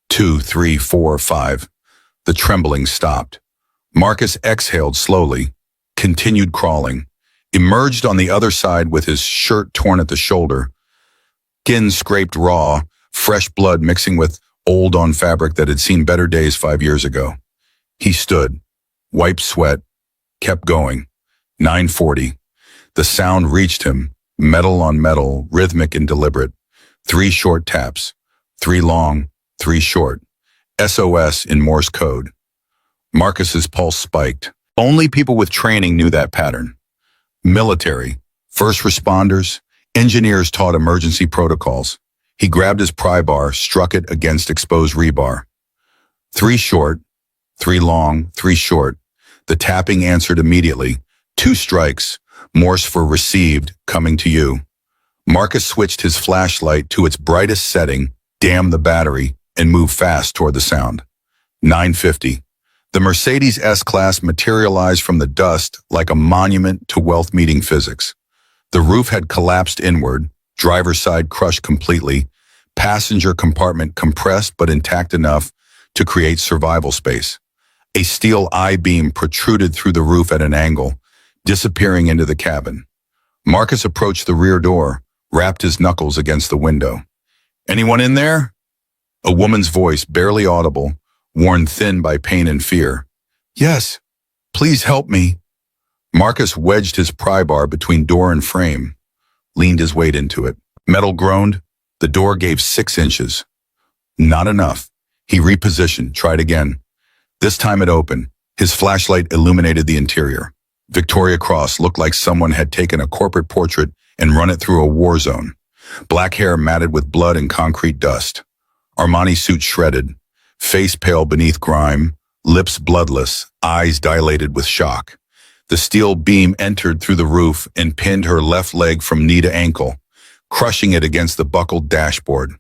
A: 2, 3, 4, 5. The trembling stopped. Marcus exhaled slowly, continued crawling, emerged on the other side with his shirt torn at the shoulder, skin scraped raw, fresh blood mixing with old on fabric that had seen better days 5 years ago. He stood, wiped sweat, kept going. 9:40. The sound reached him, metal on metal, rhythmic and deliberate. 3 short taps, 3 long, 3 short. SOS in Morse code. Marcus's pulse spiked. Only people with training knew that pattern. Military, first responders, engineers taught emergency protocols. He grabbed his pry bar, struck it against exposed rebar. 3 short, 3 long, 3 short. The tapping answered immediately. 2 strikes, Morse for received, coming to you. Marcus switched his flashlight to its brightest setting, damned the battery, and moved fast toward the sound. 9:50. The Mercedes S-Class materialized from the dust like a monument to wealth meeting physics. The roof had collapsed inward, driver's side crushed completely, passenger compartment compressed but intact enough to create survival space. A steel I-beam protruded through the roof at an angle, disappearing into the cabin. Marcus approached the rear door, rapped his knuckles against the window. "Anyone in there?" A woman's voice, barely audible, worn thin by pain and fear. "Yes, please help me." Marcus wedged his pry bar between door and frame, leaned his weight into it. Metal groaned. The door gave 6 inches. Not enough. He repositioned, tried again. This time it opened. His flashlight illuminated the interior. Victoria Cross looked like someone had taken a corporate portrait and run it through a war zone. Black hair matted with blood and concrete dust. Armani suit shredded, face pale beneath grime, lips bloodless, eyes dilated with shock. The steel beam entered through the roof and pinned her left leg from knee to ankle, crushing it against the buckled dashboard.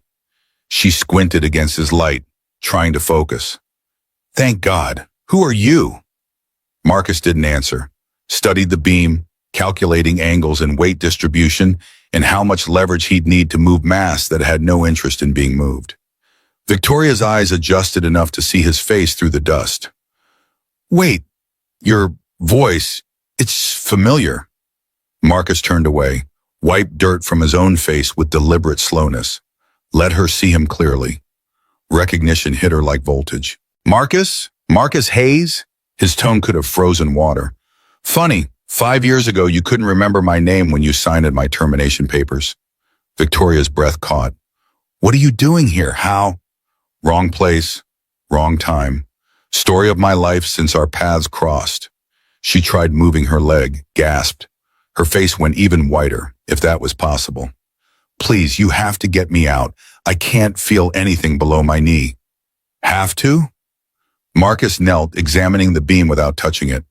A: She squinted against his light, trying to focus. "Thank God. Who are you?" Marcus didn't answer, studied the beam, calculating angles and weight distribution and how much leverage he'd need to move mass that had no interest in being moved. Victoria's eyes adjusted enough to see his face through the dust. "Wait, your voice, it's familiar." Marcus turned away, wiped dirt from his own face with deliberate slowness, let her see him clearly. Recognition hit her like voltage. "Marcus? Marcus Hayes?" His tone could have frozen water. "Funny, 5 years ago you couldn't remember my name when you signed my termination papers." Victoria's breath caught. "What are you doing here? How?" "Wrong place, wrong time. Story of my life since our paths crossed." She tried moving her leg, gasped. Her face went even whiter, if that was possible. "Please, you have to get me out. I can't feel anything below my knee." "Have to?" Marcus knelt, examining the beam without touching it.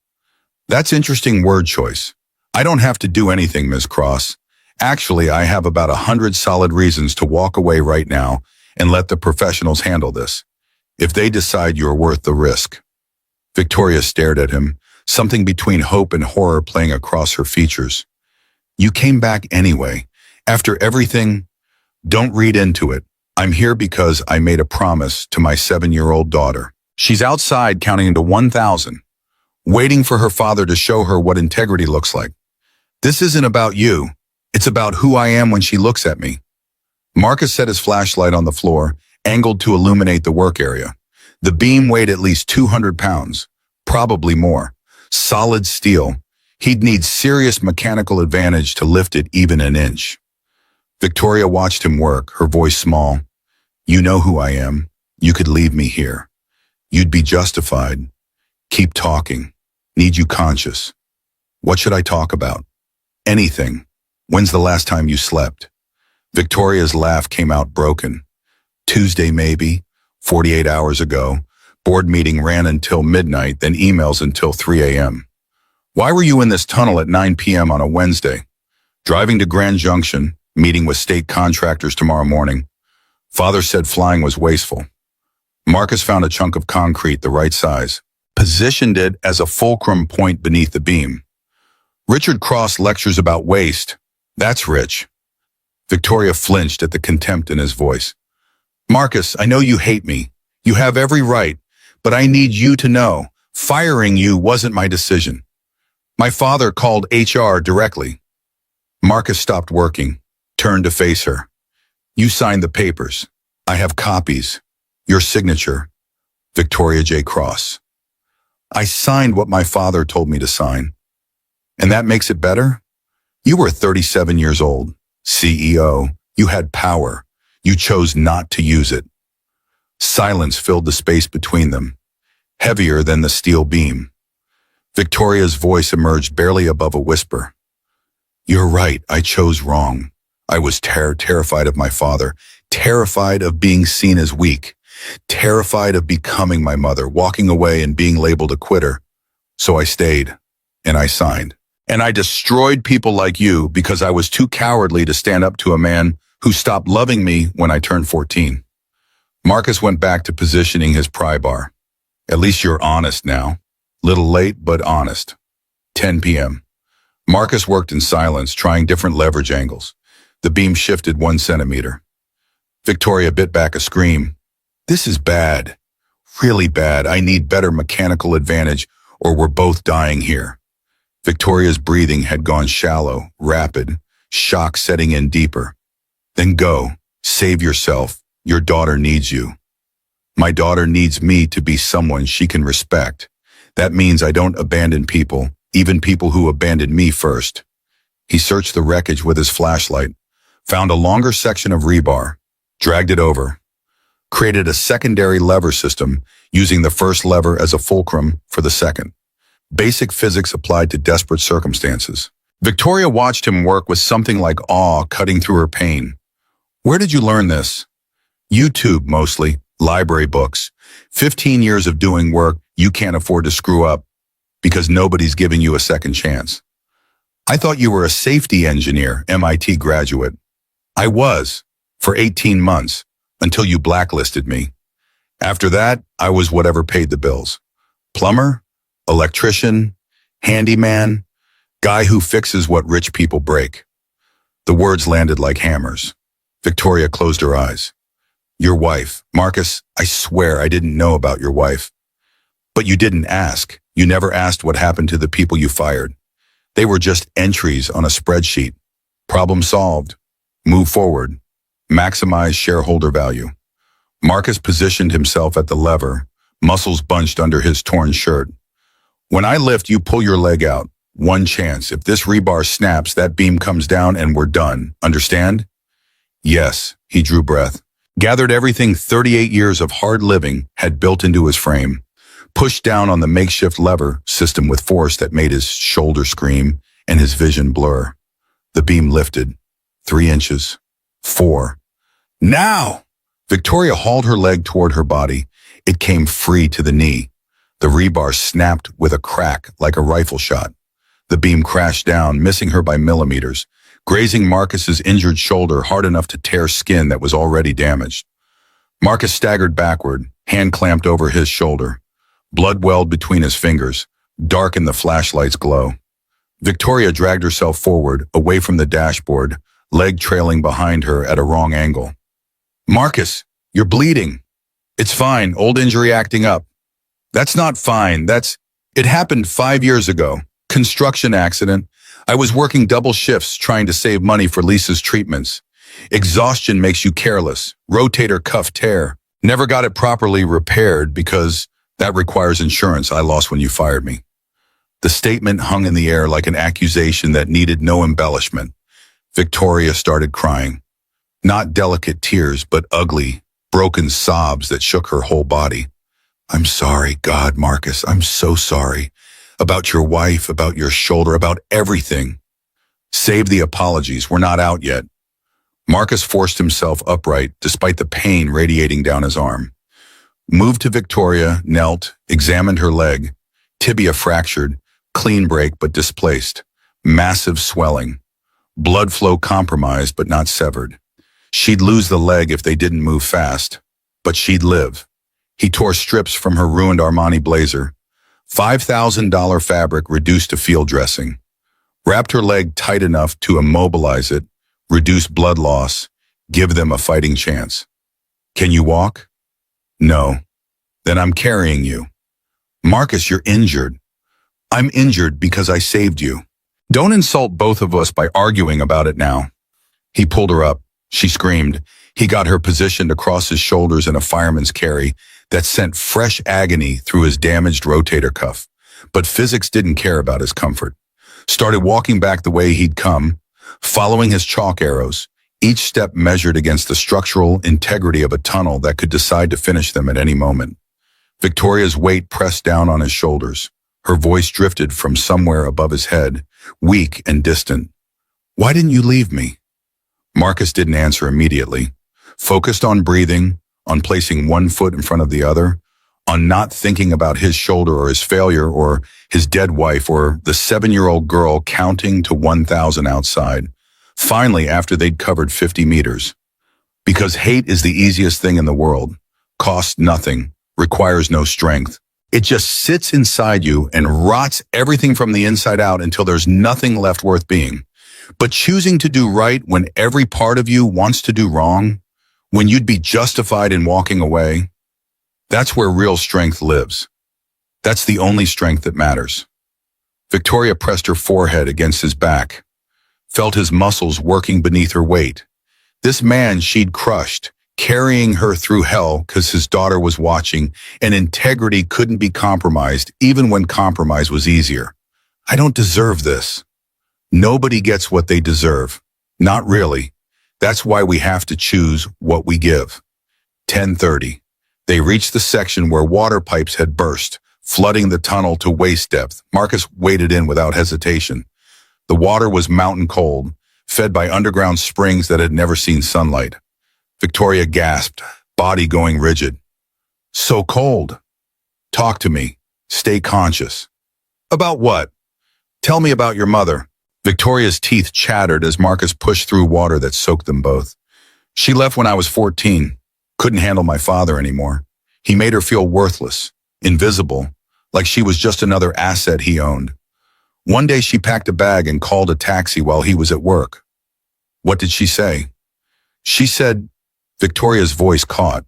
A: "That's interesting word choice. I don't have to do anything, Ms. Cross. Actually, I have about 100 solid reasons to walk away right now and let the professionals handle this, if they decide you're worth the risk." Victoria stared at him, something between hope and horror playing across her features. "You came back anyway. After everything, don't read into it. I'm here because I made a promise to my 7-year-old daughter. She's outside counting into 1,000, waiting for her father to show her what integrity looks like. This isn't about you. It's about who I am when she looks at me." Marcus set his flashlight on the floor, angled to illuminate the work area. The beam weighed at least 200 pounds, probably more. Solid steel. He'd need serious mechanical advantage to lift it even an inch. Victoria watched him work, her voice small. "You know who I am. You could leave me here. You'd be justified. Keep talking. Need you conscious. What should I talk about?" "Anything. When's the last time you slept?" Victoria's laugh came out broken. "Tuesday maybe, 48 hours ago. Board meeting ran until midnight, then emails until 3 a.m. "Why were you in this tunnel at 9 p.m. on a Wednesday?" "Driving to Grand Junction, meeting with state contractors tomorrow morning. Father said flying was wasteful." Marcus found a chunk of concrete the right size, positioned it as a fulcrum point beneath the beam. "Richard Cross lectures about waste. That's rich." Victoria flinched at the contempt in his voice. "Marcus, I know you hate me. You have every right, but I need you to know, firing you wasn't my decision. My father called HR directly." Marcus stopped working, turned to face her. "You signed the papers. I have copies. Your signature, Victoria J. Cross." "I signed what my father told me to sign." "And that makes it better? You were 37 years old, CEO. You had power. You chose not to use it." Silence filled the space between them, heavier than the steel beam. Victoria's voice emerged barely above a whisper. "You're right, I chose wrong. I was terrified of my father, terrified of being seen as weak, terrified of becoming my mother, walking away and being labeled a quitter. So I stayed, and I signed. And I destroyed people like you because I was too cowardly to stand up to a man who stopped loving me when I turned 14. Marcus went back to positioning his pry bar. "At least you're honest now. Little late, but honest." 10 p.m. Marcus worked in silence, trying different leverage angles. The beam shifted 1 centimeter. Victoria bit back a scream. "This is bad. Really bad. I need better mechanical advantage, or we're both dying here." Victoria's breathing had gone shallow, rapid, shock setting in deeper. "Then go. Save yourself. Your daughter needs you." "My daughter needs me to be someone she can respect. That means I don't abandon people, even people who abandoned me first." He searched the wreckage with his flashlight, found a longer section of rebar, dragged it over, created a secondary lever system using the first lever as a fulcrum for the second. Basic physics applied to desperate circumstances. Victoria watched him work with something like awe cutting through her pain. Where did you learn this? YouTube, mostly. Library books. 15 years of doing work you can't afford to screw up because nobody's giving you a second chance. I thought you were a safety engineer, MIT graduate. I was, for 18 months, until you blacklisted me. After that, I was whatever paid the bills. Plumber, electrician, handyman, guy who fixes what rich people break. The words landed like hammers. Victoria closed her eyes. Your wife. Marcus, I swear I didn't know about your wife. But you didn't ask. You never asked what happened to the people you fired. They were just entries on a spreadsheet. Problem solved. Move forward. Maximize shareholder value. Marcus positioned himself at the lever, muscles bunched under his torn shirt. When I lift, you pull your leg out. One chance. If this rebar snaps, that beam comes down and we're done. Understand? Yes, he drew breath. Gathered everything 38 years of hard living had built into his frame. Pushed down on the makeshift lever system with force that made his shoulder scream and his vision blur. The beam lifted. 3 inches. 4. Now! Victoria hauled her leg toward her body. It came free to the knee. The rebar snapped with a crack like a rifle shot. The beam crashed down, missing her by millimeters, grazing Marcus's injured shoulder hard enough to tear skin that was already damaged. Marcus staggered backward, hand clamped over his shoulder. Blood welled between his fingers, dark in the flashlight's glow. Victoria dragged herself forward, away from the dashboard, leg trailing behind her at a wrong angle. Marcus, you're bleeding. It's fine, old injury acting up. That's not fine, it happened 5 years ago. Construction accident. I was working double shifts trying to save money for Lisa's treatments. Exhaustion makes you careless. Rotator cuff tear. Never got it properly repaired because that requires insurance I lost when you fired me. The statement hung in the air like an accusation that needed no embellishment. Victoria started crying. Not delicate tears, but ugly, broken sobs that shook her whole body. I'm sorry, God, Marcus, I'm so sorry. About your wife, about your shoulder, about everything. Save the apologies, we're not out yet. Marcus forced himself upright, despite the pain radiating down his arm. Moved to Victoria, knelt, examined her leg. Tibia fractured, clean break but displaced. Massive swelling. Blood flow compromised but not severed. She'd lose the leg if they didn't move fast, but she'd live. He tore strips from her ruined Armani blazer. $5,000 fabric reduced to field dressing. Wrapped her leg tight enough to immobilize it, reduce blood loss, give them a fighting chance. Can you walk? No. Then I'm carrying you. Marcus, you're injured. I'm injured because I saved you. Don't insult both of us by arguing about it now. He pulled her up. She screamed. He got her positioned across his shoulders in a fireman's carry that sent fresh agony through his damaged rotator cuff. But physics didn't care about his comfort. Started walking back the way he'd come, following his chalk arrows, each step measured against the structural integrity of a tunnel that could decide to finish them at any moment. Victoria's weight pressed down on his shoulders. Her voice drifted from somewhere above his head, weak and distant. Why didn't you leave me? Marcus didn't answer immediately. Focused on breathing, on placing one foot in front of the other, on not thinking about his shoulder or his failure or his dead wife or the 7-year-old girl counting to 1,000 outside. Finally, after they'd covered 50 meters. Because hate is the easiest thing in the world. Costs nothing, requires no strength. It just sits inside you and rots everything from the inside out until there's nothing left worth being. But choosing to do right when every part of you wants to do wrong, when you'd be justified in walking away, that's where real strength lives. That's the only strength that matters. Victoria pressed her forehead against his back, felt his muscles working beneath her weight. This man she'd crushed, carrying her through hell because his daughter was watching, and integrity couldn't be compromised even when compromise was easier. I don't deserve this. Nobody gets what they deserve. Not really. That's why we have to choose what we give. 10:30. They reached the section where water pipes had burst, flooding the tunnel to waist depth. Marcus waded in without hesitation. The water was mountain cold, fed by underground springs that had never seen sunlight. Victoria gasped, body going rigid. So cold. Talk to me. Stay conscious. About what? Tell me about your mother. Victoria's teeth chattered as Marcus pushed through water that soaked them both. She left when I was 14. Couldn't handle my father anymore. He made her feel worthless, invisible, like she was just another asset he owned. One day she packed a bag and called a taxi while he was at work. What did she say? She said, Victoria's voice caught.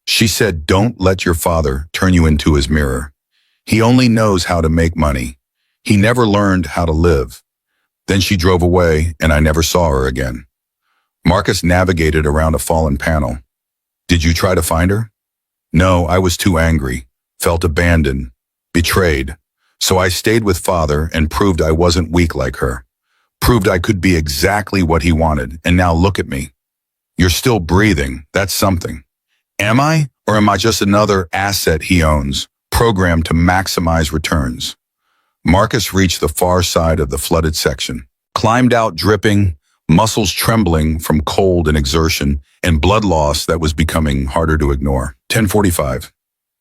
A: She said, don't let your father turn you into his mirror. He only knows how to make money. He never learned how to live. Then she drove away and I never saw her again. Marcus navigated around a fallen panel. Did you try to find her? No, I was too angry, felt abandoned, betrayed. So I stayed with father and proved I wasn't weak like her. Proved I could be exactly what he wanted, and now look at me. You're still breathing, that's something. Am I, or am I just another asset he owns, programmed to maximize returns? Marcus reached the far side of the flooded section, climbed out dripping, muscles trembling from cold and exertion, and blood loss that was becoming harder to ignore. 10:45.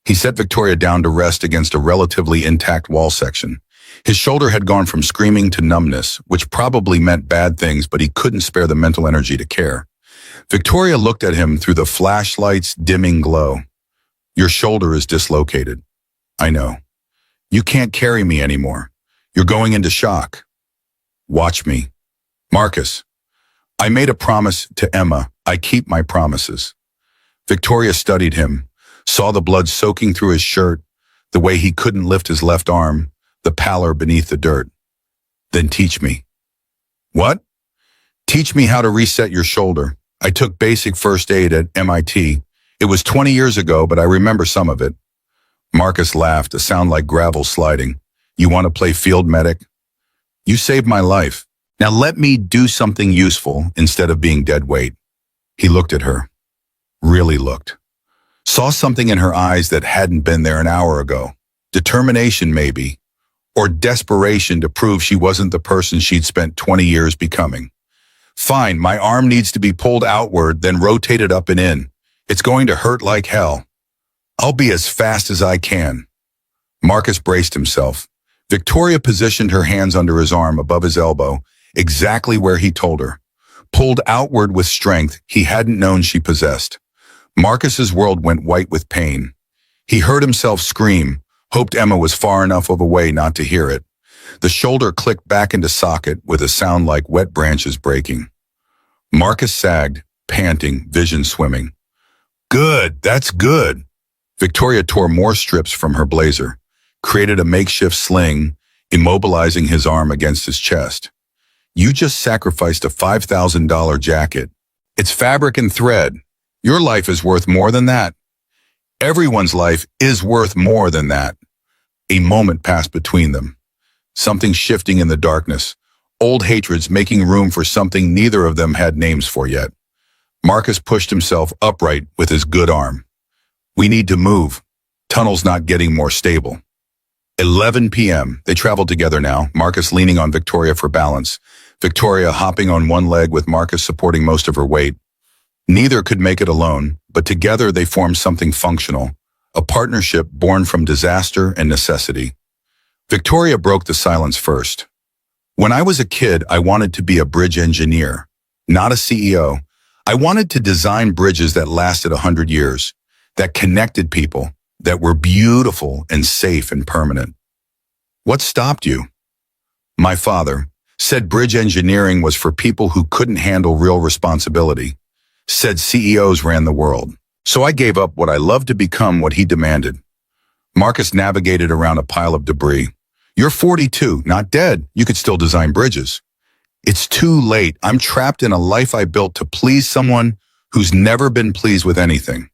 A: He set Victoria down to rest against a relatively intact wall section. His shoulder had gone from screaming to numbness, which probably meant bad things, but he couldn't spare the mental energy to care. Victoria looked at him through the flashlight's dimming glow. Your shoulder is dislocated. I know. You can't carry me anymore. You're going into shock. Watch me. Marcus, I made a promise to Emma. I keep my promises. Victoria studied him, saw the blood soaking through his shirt, the way he couldn't lift his left arm, the pallor beneath the dirt. Then teach me. What? Teach me how to reset your shoulder. I took basic first aid at MIT. It was 20 years ago, but I remember some of it. Marcus laughed, a sound like gravel sliding. You want to play field medic? You saved my life. Now let me do something useful instead of being dead weight. He looked at her. Really looked. Saw something in her eyes that hadn't been there an hour ago. Determination, maybe. Or desperation to prove she wasn't the person she'd spent 20 years becoming. Fine, my arm needs to be pulled outward, then rotated up and in. It's going to hurt like hell. I'll be as fast as I can. Marcus braced himself. Victoria positioned her hands under his arm above his elbow, exactly where he told her. Pulled outward with strength he hadn't known she possessed. Marcus's world went white with pain. He heard himself scream, hoped Emma was far enough of a way not to hear it. The shoulder clicked back into socket with a sound like wet branches breaking. Marcus sagged, panting, vision swimming. Good, that's good. Victoria tore more strips from her blazer, created a makeshift sling, immobilizing his arm against his chest. You just sacrificed a $5,000 jacket. It's fabric and thread. Your life is worth more than that. Everyone's life is worth more than that. A moment passed between them. Something shifting in the darkness. Old hatreds making room for something neither of them had names for yet. Marcus pushed himself upright with his good arm. We need to move. Tunnel's not getting more stable. 11 p.m. They traveled together now, Marcus leaning on Victoria for balance, Victoria hopping on one leg with Marcus supporting most of her weight. Neither could make it alone, but together they formed something functional, a partnership born from disaster and necessity. Victoria broke the silence first. When I was a kid, I wanted to be a bridge engineer, not a CEO. I wanted to design bridges that lasted 100 years, that connected people, that were beautiful and safe and permanent. What stopped you? My father said bridge engineering was for people who couldn't handle real responsibility, said CEOs ran the world. So I gave up what I loved to become what he demanded. Marcus navigated around a pile of debris. You're 42, not dead. You could still design bridges. It's too late. I'm trapped in a life I built to please someone who's never been pleased with anything.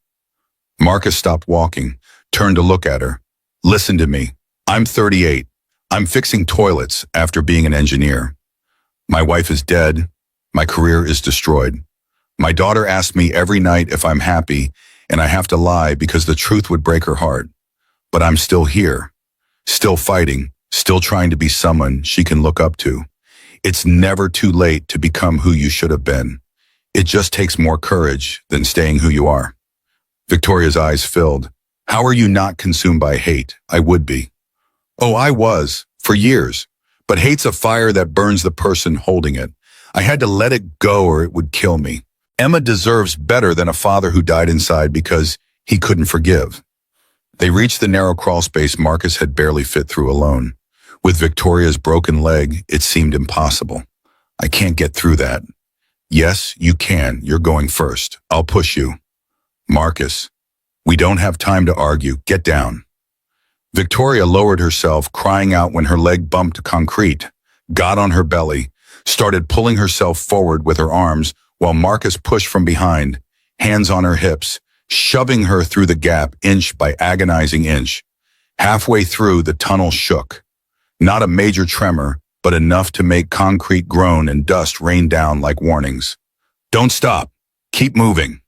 A: Marcus stopped walking, turned to look at her. Listen to me. I'm 38. I'm fixing toilets after being an engineer. My wife is dead. My career is destroyed. My daughter asks me every night if I'm happy, and I have to lie because the truth would break her heart. But I'm still here, still fighting, still trying to be someone she can look up to. It's never too late to become who you should have been. It just takes more courage than staying who you are. Victoria's eyes filled. How are you not consumed by hate? I would be. Oh, I was, for years. But hate's a fire that burns the person holding it. I had to let it go or it would kill me. Emma deserves better than a father who died inside because he couldn't forgive. They reached the narrow crawl space Marcus had barely fit through alone. With Victoria's broken leg, it seemed impossible. I can't get through that. Yes, you can. You're going first. I'll push you. Marcus, we don't have time to argue. Get down. Victoria lowered herself, crying out when her leg bumped concrete, got on her belly, started pulling herself forward with her arms while Marcus pushed from behind, hands on her hips, shoving her through the gap inch by agonizing inch. Halfway through, the tunnel shook. Not a major tremor, but enough to make concrete groan and dust rain down like warnings. Don't stop. Keep moving.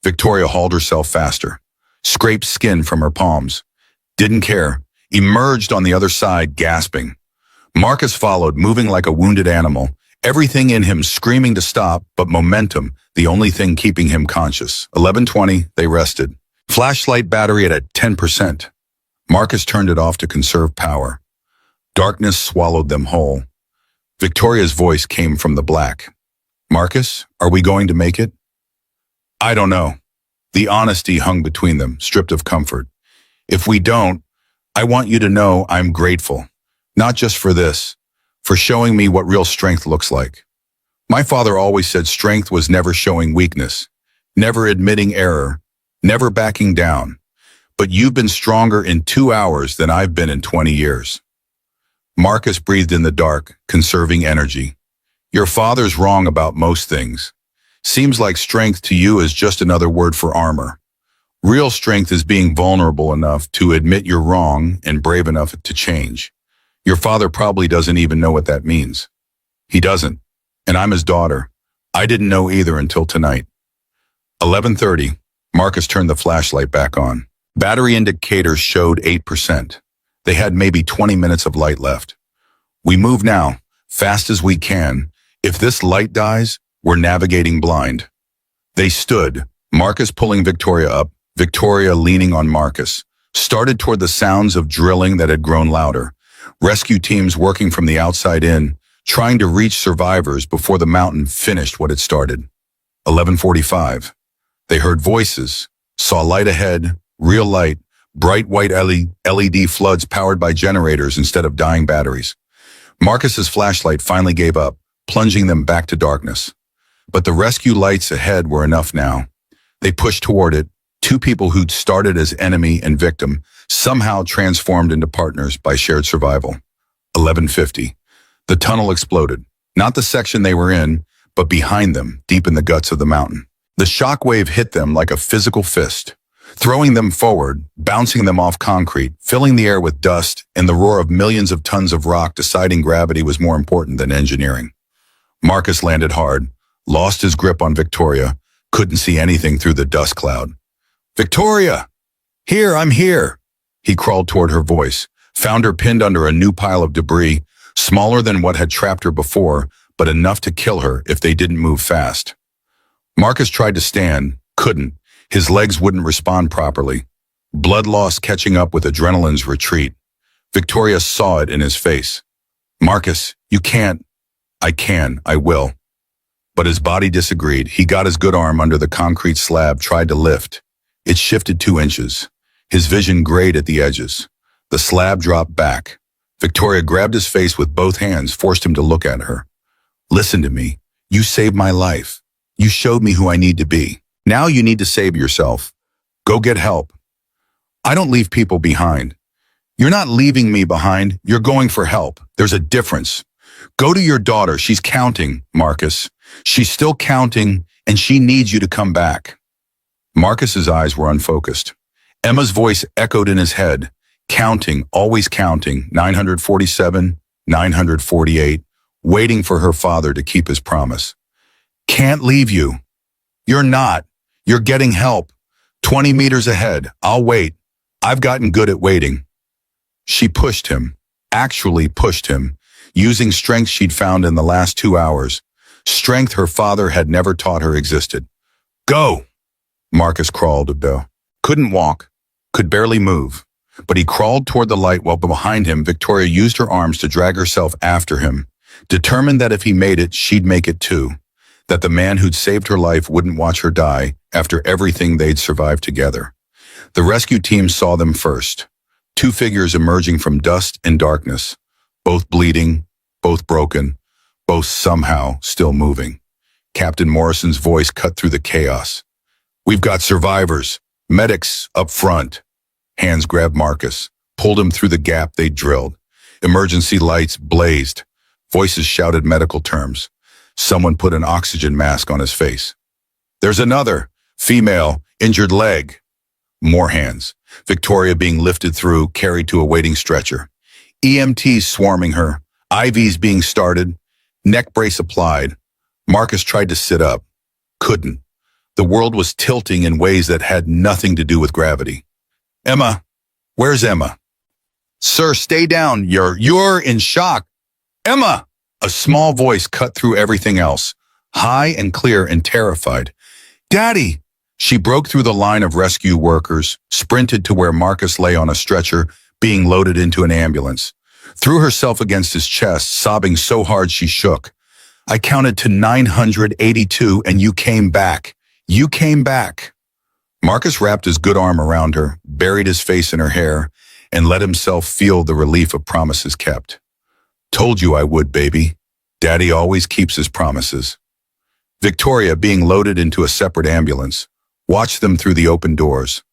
A: Victoria hauled herself faster, scraped skin from her palms. Didn't care, emerged on the other side, gasping. Marcus followed, moving like a wounded animal, everything in him screaming to stop, but momentum, the only thing keeping him conscious. 11:20, they rested. Flashlight battery at 10%. Marcus turned it off to conserve power. Darkness swallowed them whole. Victoria's voice came from the black. Marcus, are we going to make it? I don't know. The honesty hung between them, stripped of comfort. If we don't, I want you to know I'm grateful. Not just for this, for showing me what real strength looks like. My father always said strength was never showing weakness, never admitting error, never backing down. But you've been stronger in 2 hours than I've been in 20 years. Marcus breathed in the dark, conserving energy. Your father's wrong about most things. Seems like strength to you is just another word for armor. Real strength is being vulnerable enough to admit you're wrong and brave enough to change. Your father probably doesn't even know what that means. He doesn't. And I'm his daughter. I didn't know either until tonight. 11:30, Marcus turned the flashlight back on. Battery indicators showed 8%. They had maybe 20 minutes of light left. We move now, fast as we can. If this light dies, we're navigating blind. They stood, Marcus pulling Victoria up, Victoria leaning on Marcus, started toward the sounds of drilling that had grown louder. Rescue teams working from the outside in, trying to reach survivors before the mountain finished what it started. 11:45. They heard voices, saw light ahead, real light, bright white LED floods powered by generators instead of dying batteries. Marcus's flashlight finally gave up, plunging them back to darkness. But the rescue lights ahead were enough now. They pushed toward it, two people who'd started as enemy and victim, somehow transformed into partners by shared survival. 11:50. The tunnel exploded. Not the section they were in, but behind them, deep in the guts of the mountain. The shockwave hit them like a physical fist, throwing them forward, bouncing them off concrete, filling the air with dust and the roar of millions of tons of rock deciding gravity was more important than engineering. Marcus landed hard, lost his grip on Victoria, couldn't see anything through the dust cloud. Victoria! Here, I'm here! He crawled toward her voice, found her pinned under a new pile of debris, smaller than what had trapped her before, but enough to kill her if they didn't move fast. Marcus tried to stand, couldn't. His legs wouldn't respond properly. Blood loss catching up with adrenaline's retreat. Victoria saw it in his face. Marcus, you can't. I can, I will. But his body disagreed. He got his good arm under the concrete slab, tried to lift. It shifted 2 inches. His vision grayed at the edges. The slab dropped back. Victoria grabbed his face with both hands, forced him to look at her. Listen to me. You saved my life. You showed me who I need to be. Now you need to save yourself. Go get help. I don't leave people behind. You're not leaving me behind. You're going for help. There's a difference. Go to your daughter. She's counting, Marcus. She's still counting, and she needs you to come back. Marcus's eyes were unfocused. Emma's voice echoed in his head. Counting, always counting, 947, 948, waiting for her father to keep his promise. Can't leave you. You're not. You're getting help. 20 meters ahead. I'll wait. I've gotten good at waiting. She pushed him, actually pushed him. using strength she'd found in the last 2 hours, strength her father had never taught her existed. Go! Marcus crawled to Bill. Couldn't walk, could barely move, but he crawled toward the light while behind him Victoria used her arms to drag herself after him, determined that if he made it, she'd make it too, that the man who'd saved her life wouldn't watch her die after everything they'd survived together. The rescue team saw them first, two figures emerging from dust and darkness, both bleeding, both broken, both somehow still moving. Captain Morrison's voice cut through the chaos. We've got survivors, medics up front. Hands grabbed Marcus, pulled him through the gap they'd drilled. Emergency lights blazed. Voices shouted medical terms. Someone put an oxygen mask on his face. There's another, female, injured leg. More hands. Victoria being lifted through, carried to a waiting stretcher. EMTs swarming her, IVs being started, neck brace applied. Marcus tried to sit up. Couldn't. The world was tilting in ways that had nothing to do with gravity. Emma, where's Emma? Sir, stay down. You're in shock. Emma! A small voice cut through everything else, high and clear and terrified. Daddy! She broke through the line of rescue workers, sprinted to where Marcus lay on a stretcher, being loaded into an ambulance. Threw herself against his chest, sobbing so hard she shook. I counted to 982 and you came back. You came back. Marcus wrapped his good arm around her, buried his face in her hair, and let himself feel the relief of promises kept. Told you I would, baby. Daddy always keeps his promises. Victoria, being loaded into a separate ambulance, watched them through the open doors,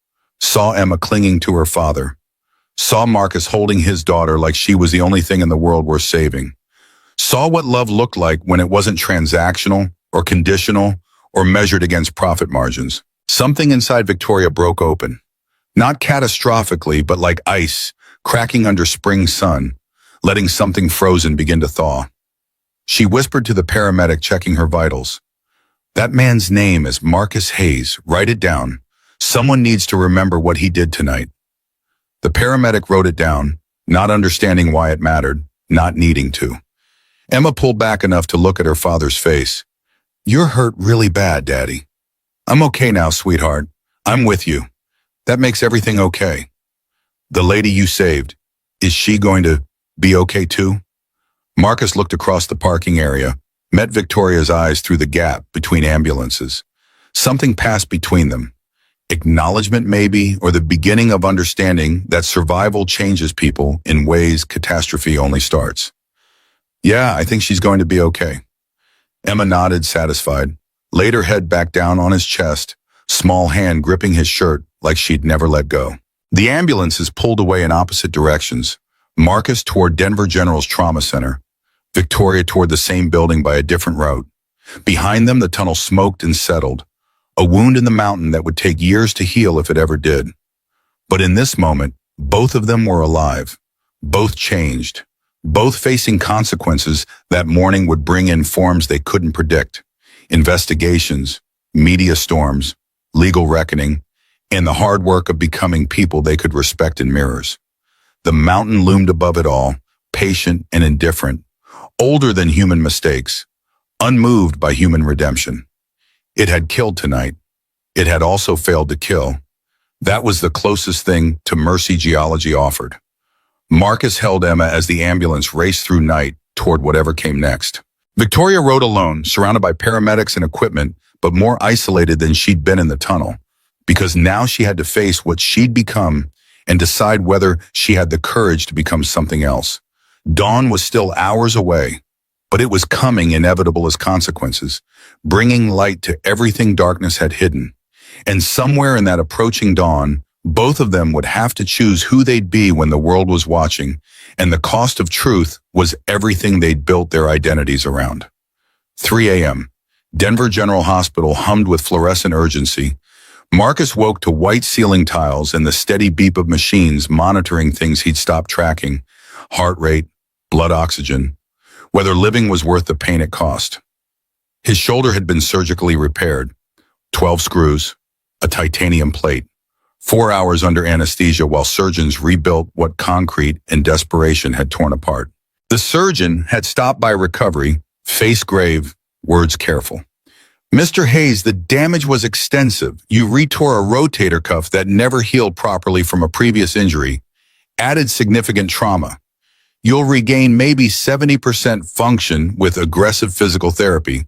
A: saw Emma clinging to her father, saw Marcus holding his daughter like she was the only thing in the world worth saving, saw what love looked like when it wasn't transactional or conditional or measured against profit margins. Something inside Victoria broke open, not catastrophically, but like ice, cracking under spring sun, letting something frozen begin to thaw. She whispered to the paramedic checking her vitals. That man's name is Marcus Hayes. Write it down. Someone needs to remember what he did tonight. The paramedic wrote it down, not understanding why it mattered, not needing to. Emma pulled back enough to look at her father's face. You're hurt really bad, Daddy. I'm okay now, sweetheart. I'm with you. That makes everything okay. The lady you saved, is she going to be okay too? Marcus looked across the parking area, met Victoria's eyes through the gap between ambulances. Something passed between them. Acknowledgement maybe, or the beginning of understanding that survival changes people in ways catastrophe only starts. Yeah, I think she's going to be okay. Emma nodded, satisfied, laid her head back down on his chest, small hand gripping his shirt like she'd never let go. The ambulances pulled away in opposite directions. Marcus toward Denver General's Trauma Center, Victoria toward the same building by a different route. Behind them, the tunnel smoked and settled, a wound in the mountain that would take years to heal if it ever did. But in this moment, both of them were alive, both changed, both facing consequences that morning would bring in forms they couldn't predict. Investigations, media storms, legal reckoning, and the hard work of becoming people they could respect in mirrors. The mountain loomed above it all, patient and indifferent, older than human mistakes, unmoved by human redemption. It had killed tonight. It had also failed to kill. That was the closest thing to mercy geology offered. Marcus held Emma as the ambulance raced through night toward whatever came next. Victoria rode alone, surrounded by paramedics and equipment, but more isolated than she'd been in the tunnel, because now she had to face what she'd become and decide whether she had the courage to become something else. Dawn was still hours away, but it was coming, inevitable as consequences, bringing light to everything darkness had hidden. And somewhere in that approaching dawn, both of them would have to choose who they'd be when the world was watching, and the cost of truth was everything they'd built their identities around. 3 a.m. Denver General Hospital hummed with fluorescent urgency. Marcus woke to white ceiling tiles and the steady beep of machines monitoring things he'd stopped tracking: heart rate, blood oxygen, whether living was worth the pain it cost. His shoulder had been surgically repaired. 12 screws, a titanium plate, 4 hours under anesthesia while surgeons rebuilt what concrete and desperation had torn apart. The surgeon had stopped by recovery, face grave, words careful. Mr. Hayes, the damage was extensive. You retore a rotator cuff that never healed properly from a previous injury, added significant trauma. You'll regain maybe 70% function with aggressive physical therapy.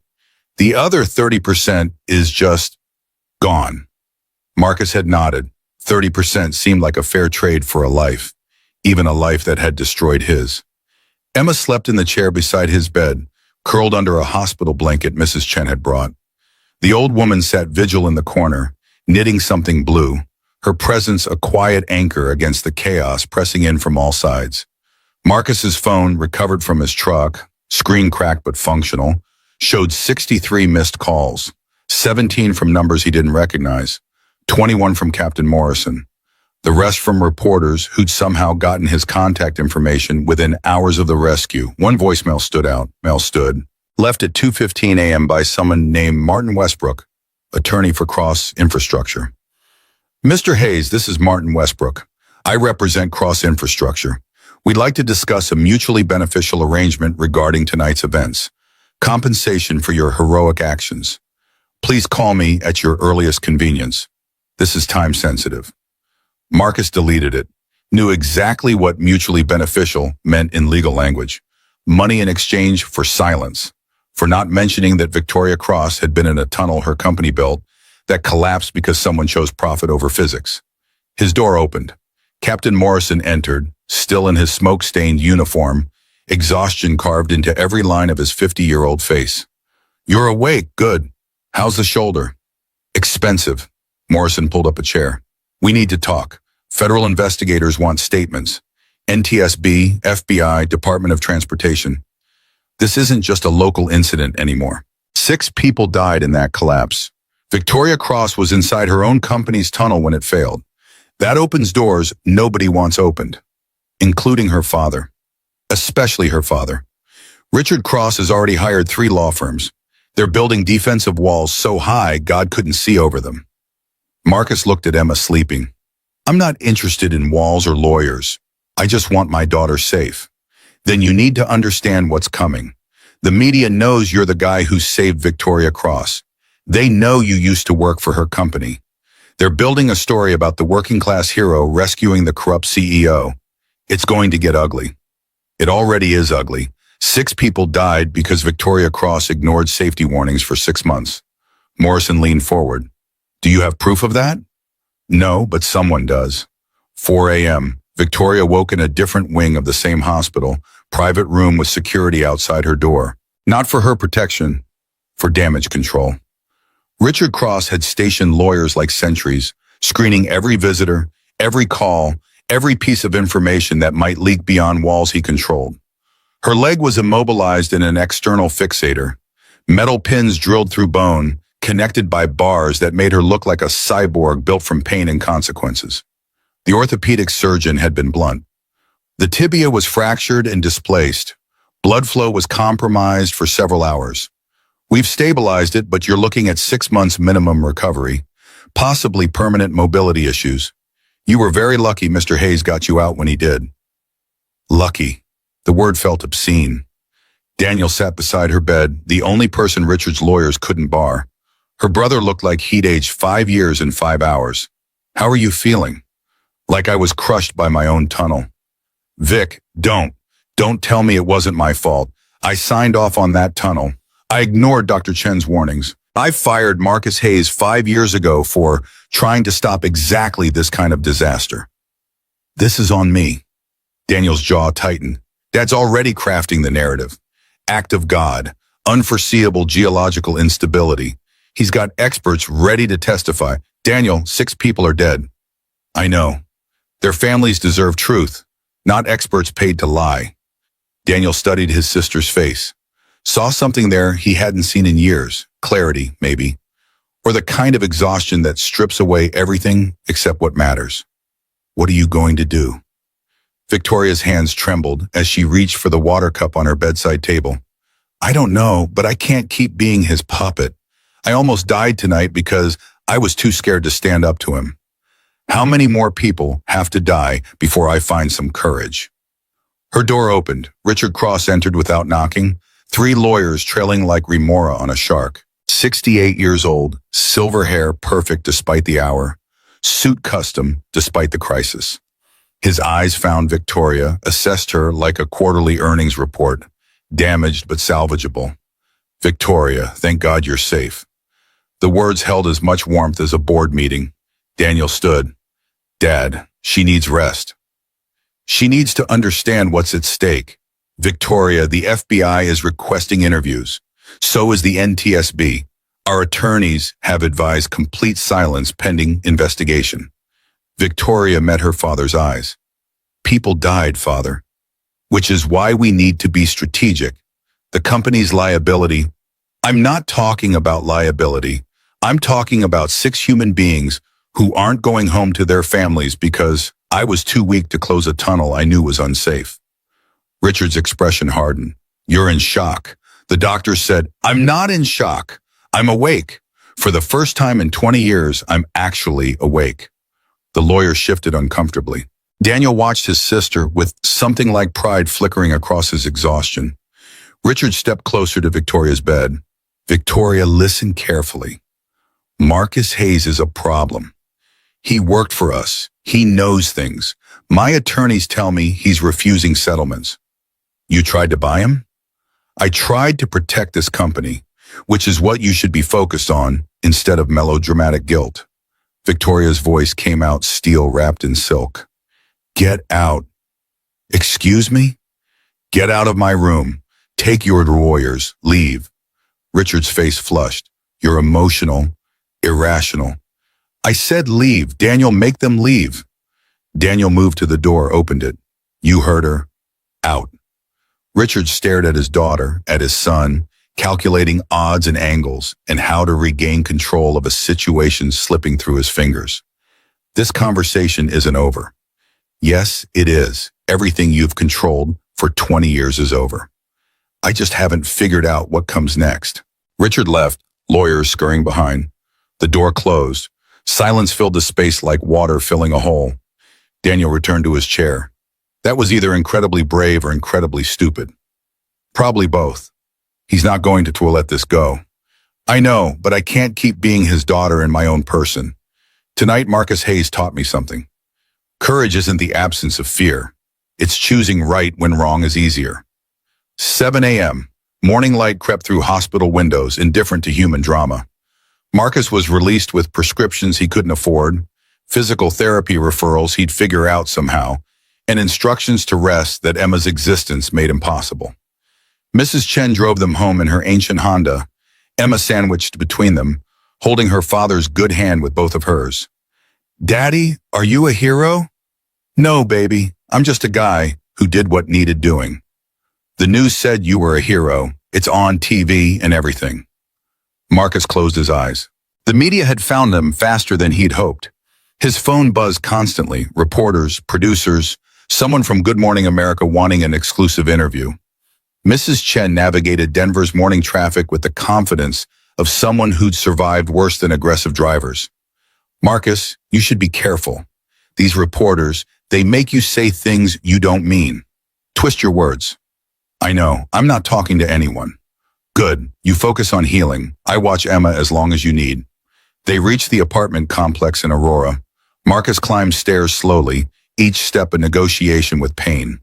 A: The other 30% is just gone. Marcus had nodded. 30% seemed like a fair trade for a life, even a life that had destroyed his. Emma slept in the chair beside his bed, curled under a hospital blanket Mrs. Chen had brought. The old woman sat vigil in the corner, knitting something blue, her presence a quiet anchor against the chaos pressing in from all sides. Marcus's phone, recovered from his truck, screen cracked but functional, showed 63 missed calls, 17 from numbers he didn't recognize, 21 from Captain Morrison. The rest from reporters who'd somehow gotten his contact information within hours of the rescue. One voicemail stood out. Left at 2:15 a.m. by someone named Martin Westbrook, attorney for Cross Infrastructure. Mr. Hayes, this is Martin Westbrook. I represent Cross Infrastructure. We'd like to discuss a mutually beneficial arrangement regarding tonight's events. Compensation for your heroic actions. Please call me at your earliest convenience. This is time sensitive. Marcus deleted it, knew exactly what mutually beneficial meant in legal language. Money in exchange for silence, for not mentioning that Victoria Cross had been in a tunnel her company built that collapsed because someone chose profit over physics. His door opened. Captain Morrison entered, still in his smoke-stained uniform, exhaustion carved into every line of his 50-year-old face. You're awake, good. How's the shoulder? Expensive. Morrison pulled up a chair. We need to talk. Federal investigators want statements. NTSB, FBI, Department of Transportation. This isn't just a local incident anymore. 6 people died in that collapse. Victoria Cross was inside her own company's tunnel when it failed. That opens doors nobody wants opened, including her father, especially her father. Richard Cross has already hired 3 law firms. They're building defensive walls so high God couldn't see over them. Marcus looked at Emma sleeping. I'm not interested in walls or lawyers. I just want my daughter safe. Then you need to understand what's coming. The media knows you're the guy who saved Victoria Cross. They know you used to work for her company. They're building a story about the working-class hero rescuing the corrupt CEO. It's going to get ugly. It already is ugly. 6 people died because Victoria Cross ignored safety warnings for 6 months. Morrison leaned forward. Do you have proof of that? No, but someone does. 4 a.m. Victoria woke in a different wing of the same hospital, private room with security outside her door. Not for her protection, for damage control. Richard Cross had stationed lawyers like sentries, screening every visitor, every call, every piece of information that might leak beyond walls he controlled. Her leg was immobilized in an external fixator, metal pins drilled through bone, connected by bars that made her look like a cyborg built from pain and consequences. The orthopedic surgeon had been blunt. The tibia was fractured and displaced. Blood flow was compromised for several hours. We've stabilized it, but you're looking at 6 months minimum recovery, possibly permanent mobility issues. You were very lucky Mr. Hayes got you out when he did. Lucky. The word felt obscene. Daniel sat beside her bed, the only person Richard's lawyers couldn't bar. Her brother looked like he'd aged 5 years in 5 hours. How are you feeling? Like I was crushed by my own tunnel. Vic, don't tell me it wasn't my fault. I signed off on that tunnel. I ignored Dr. Chen's warnings. I fired Marcus Hayes 5 years ago for trying to stop exactly this kind of disaster. This is on me. Daniel's jaw tightened. Dad's already crafting the narrative. Act of God, unforeseeable geological instability. He's got experts ready to testify. Daniel, 6 people are dead. I know. Their families deserve truth, not experts paid to lie. Daniel studied his sister's face. Saw something there he hadn't seen in years. Clarity, maybe. Or the kind of exhaustion that strips away everything except what matters. What are you going to do? Victoria's hands trembled as she reached for the water cup on her bedside table. I don't know, but I can't keep being his puppet. I almost died tonight because I was too scared to stand up to him. How many more people have to die before I find some courage? Her door opened. Richard Cross entered without knocking. 3 lawyers trailing like remora on a shark. 68 years old, silver hair perfect despite the hour, suit custom despite the crisis. His eyes found Victoria, assessed her like a quarterly earnings report, damaged but salvageable. Victoria, thank God you're safe. The words held as much warmth as a board meeting. Daniel stood. Dad, she needs rest. She needs to understand what's at stake. Victoria, the FBI is requesting interviews. So is the NTSB. Our attorneys have advised complete silence pending investigation. Victoria met her father's eyes. People died, Father. Which is why we need to be strategic. The company's liability. I'm not talking about liability. I'm talking about 6 human beings who aren't going home to their families because I was too weak to close a tunnel I knew was unsafe. Richard's expression hardened. You're in shock. The doctor said, I'm not in shock. I'm awake. For the first time in 20 years, I'm actually awake. The lawyer shifted uncomfortably. Daniel watched his sister with something like pride flickering across his exhaustion. Richard stepped closer to Victoria's bed. Victoria, listen carefully. Marcus Hayes is a problem. He worked for us. He knows things. My attorneys tell me he's refusing settlements. You tried to buy him? I tried to protect this company, which is what you should be focused on instead of melodramatic guilt. Victoria's voice came out steel wrapped in silk. Get out. Excuse me? Get out of my room. Take your lawyers. Leave. Richard's face flushed. You're emotional, irrational. I said leave. Daniel, make them leave. Daniel moved to the door, opened it. You heard her. Out. Richard stared at his daughter, at his son, calculating odds and angles and how to regain control of a situation slipping through his fingers. This conversation isn't over. Yes, it is. Everything you've controlled for 20 years is over. I just haven't figured out what comes next. Richard left, lawyers scurrying behind. The door closed. Silence filled the space like water filling a hole. Daniel returned to his chair. That was either incredibly brave or incredibly stupid. Probably both. He's not going to let this go. I know, but I can't keep being his daughter in my own person. Tonight, Marcus Hayes taught me something. Courage isn't the absence of fear. It's choosing right when wrong is easier. 7 a.m. Morning light crept through hospital windows, indifferent to human drama. Marcus was released with prescriptions he couldn't afford, physical therapy referrals he'd figure out somehow, and instructions to rest that Emma's existence made impossible. Mrs. Chen drove them home in her ancient Honda, Emma sandwiched between them, holding her father's good hand with both of hers. Daddy, are you a hero? No, baby, I'm just a guy who did what needed doing. The news said you were a hero. It's on TV and everything. Marcus closed his eyes. The media had found him faster than he'd hoped. His phone buzzed constantly, reporters, producers, someone from Good Morning America wanting an exclusive interview. Mrs. Chen navigated Denver's morning traffic with the confidence of someone who'd survived worse than aggressive drivers. Marcus, you should be careful. These reporters, they make you say things you don't mean. Twist your words. I know, I'm not talking to anyone. Good, you focus on healing. I watch Emma as long as you need. They reached the apartment complex in Aurora. Marcus climbed stairs slowly, each step a negotiation with pain.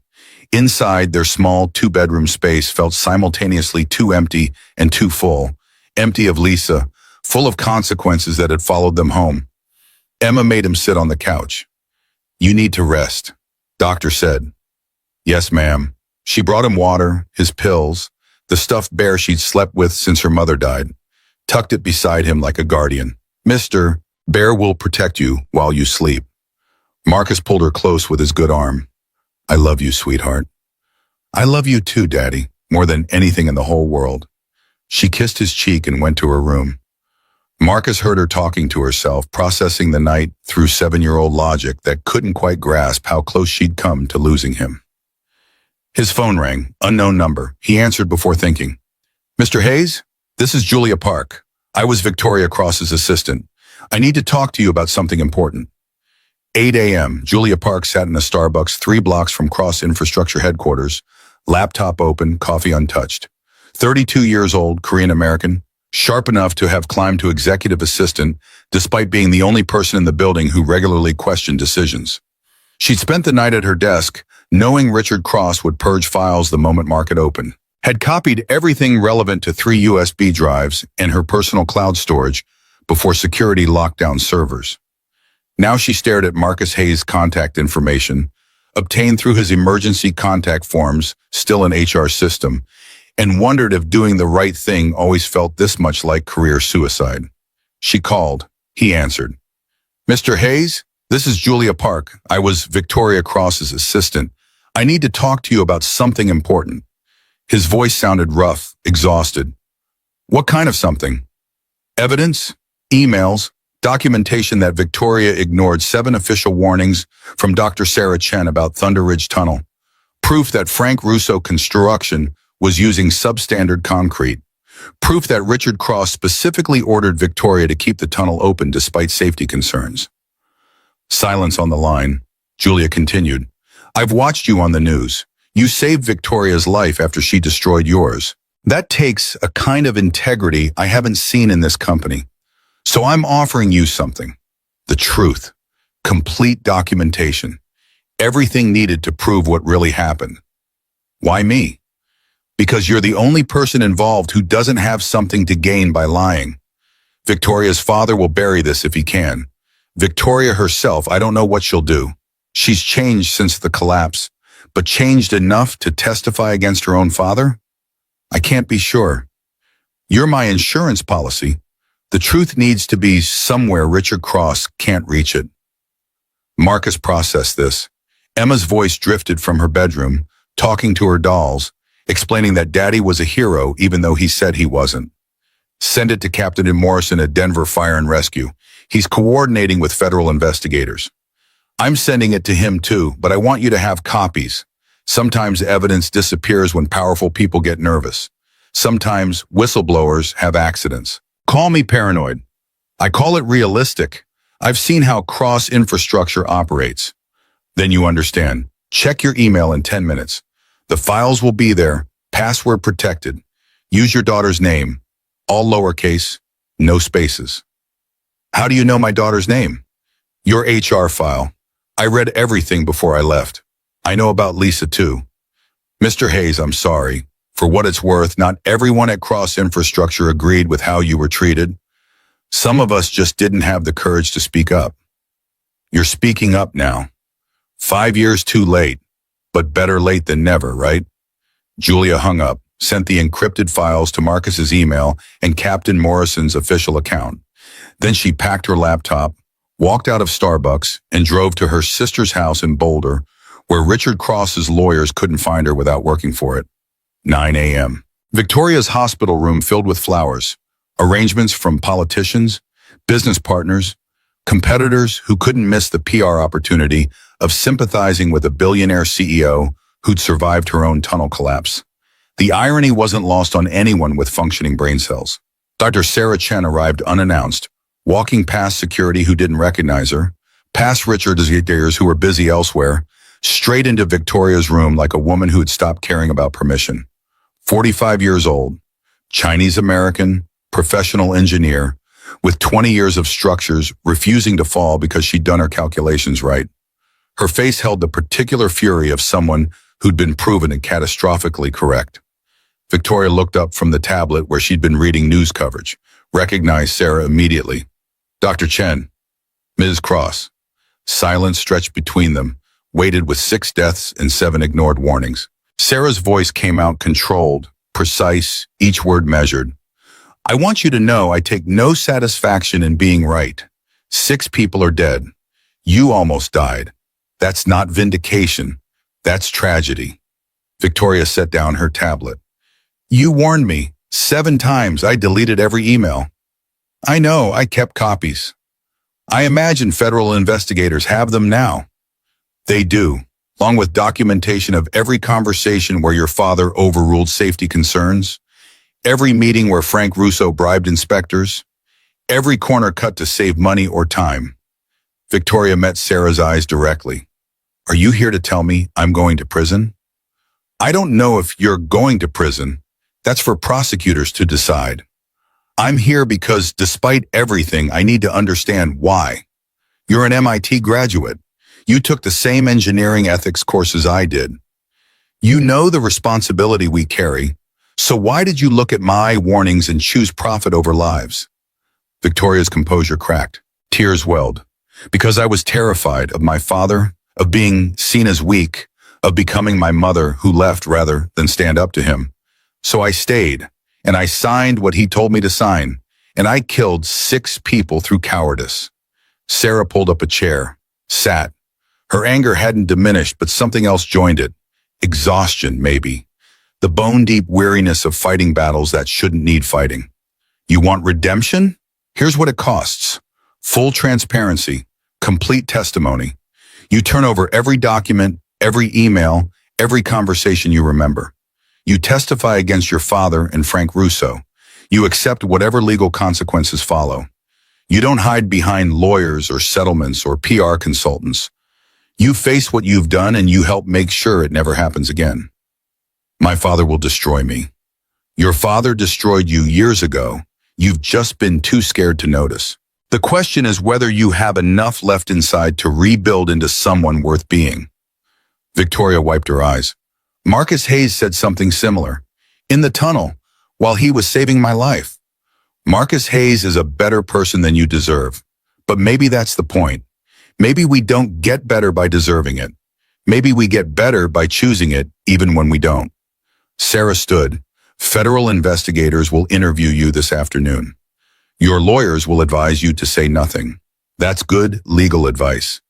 A: Inside, their small 2-bedroom space felt simultaneously too empty and too full. Empty of Lisa, full of consequences that had followed them home. Emma made him sit on the couch. You need to rest, doctor said. Yes, ma'am. She brought him water, his pills, the stuffed bear she'd slept with since her mother died, tucked it beside him like a guardian. Mr. Bear will protect you while you sleep. Marcus pulled her close with his good arm. I love you, sweetheart. I love you too, Daddy, more than anything in the whole world. She kissed his cheek and went to her room. Marcus heard her talking to herself, processing the night through 7-year-old logic that couldn't quite grasp how close she'd come to losing him. His phone rang, unknown number. He answered before thinking. Mr. Hayes, this is Julia Park. I was Victoria Cross's assistant. I need to talk to you about something important. 8 a.m., Julia Park sat in a Starbucks 3 blocks from Cross Infrastructure headquarters, laptop open, coffee untouched. 32 years old, Korean-American, sharp enough to have climbed to executive assistant despite being the only person in the building who regularly questioned decisions. She'd spent the night at her desk, knowing Richard Cross would purge files the moment market opened, had copied everything relevant to 3 USB drives and her personal cloud storage before security locked down servers. Now she stared at Marcus Hayes' contact information, obtained through his emergency contact forms still in HR system, and wondered if doing the right thing always felt this much like career suicide. She called. He answered. "Mr. Hayes, this is Julia Park. I was Victoria Cross's assistant. I need to talk to you about something important." His voice sounded rough, exhausted. "What kind of something?" "Evidence, emails, documentation that Victoria ignored 7 official warnings from Dr. Sarah Chen about Thunder Ridge Tunnel. Proof that Frank Russo Construction was using substandard concrete. Proof that Richard Cross specifically ordered Victoria to keep the tunnel open despite safety concerns." Silence on the line. Julia continued. "I've watched you on the news. You saved Victoria's life after she destroyed yours. That takes a kind of integrity I haven't seen in this company. So I'm offering you something. The truth. Complete documentation. Everything needed to prove what really happened." "Why me?" "Because you're the only person involved who doesn't have something to gain by lying. Victoria's father will bury this if he can. Victoria herself, I don't know what she'll do. She's changed since the collapse, but changed enough to testify against her own father? I can't be sure. You're my insurance policy. The truth needs to be somewhere Richard Cross can't reach it." Marcus processed this. Emma's voice drifted from her bedroom, talking to her dolls, explaining that Daddy was a hero even though he said he wasn't. "Send it to Captain Morrison at Denver Fire and Rescue. He's coordinating with federal investigators." "I'm sending it to him too, but I want you to have copies. Sometimes evidence disappears when powerful people get nervous. Sometimes whistleblowers have accidents. Call me paranoid. I call it realistic. I've seen how Cross Infrastructure operates." "Then you understand. Check your email in 10 minutes. The files will be there, password protected. Use your daughter's name, all lowercase, no spaces." "How do you know my daughter's name?" "Your HR file. I read everything before I left. I know about Lisa too." "Mr. Hayes, I'm sorry. For what it's worth, not everyone at Cross Infrastructure agreed with how you were treated. Some of us just didn't have the courage to speak up. You're speaking up now. 5 years too late, but better late than never, right?" Julia hung up, sent the encrypted files to Marcus's email and Captain Morrison's official account. Then she packed her laptop, walked out of Starbucks, and drove to her sister's house in Boulder, where Richard Cross's lawyers couldn't find her without working for it. 9 a.m. Victoria's hospital room filled with flowers, arrangements from politicians, business partners, competitors who couldn't miss the PR opportunity of sympathizing with a billionaire CEO who'd survived her own tunnel collapse. The irony wasn't lost on anyone with functioning brain cells. Dr. Sarah Chen arrived unannounced, walking past security who didn't recognize her, past Richard's leaders who were busy elsewhere, straight into Victoria's room like a woman who had stopped caring about permission. 45 years old, Chinese-American, professional engineer, with 20 years of structures refusing to fall because she'd done her calculations right. Her face held the particular fury of someone who'd been proven catastrophically correct. Victoria looked up from the tablet where she'd been reading news coverage, recognized Sarah immediately. "Dr. Chen, Ms. Cross." Silence stretched between them, waited with 6 deaths and 7 ignored warnings. Sarah's voice came out controlled, precise, each word measured. "I want you to know I take no satisfaction in being right. 6 people are dead. You almost died. That's not vindication. That's tragedy." Victoria set down her tablet. "You warned me. 7 times. I deleted every email." "I know. I kept copies. I imagine federal investigators have them now." "They do, along with documentation of every conversation where your father overruled safety concerns, every meeting where Frank Russo bribed inspectors, every corner cut to save money or time. Victoria met Sarah's eyes directly. Are you here to tell me I'm going to prison? I don't know if you're going to prison. That's for prosecutors to decide. I'm here because despite everything, I need to understand why. You're an MIT graduate. You took the same engineering ethics courses I did. You know the responsibility we carry. So why did you look at my warnings and choose profit over lives? Victoria's composure cracked. Tears welled. Because I was terrified of my father, of being seen as weak, of becoming my mother who left rather than stand up to him. So I stayed, and I signed what he told me to sign, and I killed 6 people through cowardice. Sarah pulled up a chair, sat. Her anger hadn't diminished, but something else joined it. Exhaustion, maybe. The bone-deep weariness of fighting battles that shouldn't need fighting. You want redemption? Here's what it costs. Full transparency, complete testimony. You turn over every document, every email, every conversation you remember. You testify against your father and Frank Russo. You accept whatever legal consequences follow. You don't hide behind lawyers or settlements or PR consultants. You face what you've done and you help make sure it never happens again. My father will destroy me. Your father destroyed you years ago. You've just been too scared to notice. The question is whether you have enough left inside to rebuild into someone worth being. Victoria wiped her eyes. Marcus Hayes said something similar. In the tunnel, while he was saving my life. Marcus Hayes is a better person than you deserve. But maybe that's the point. Maybe we don't get better by deserving it. Maybe we get better by choosing it, even when we don't. Sarah stood. Federal investigators will interview you this afternoon. Your lawyers will advise you to say nothing. That's good legal advice.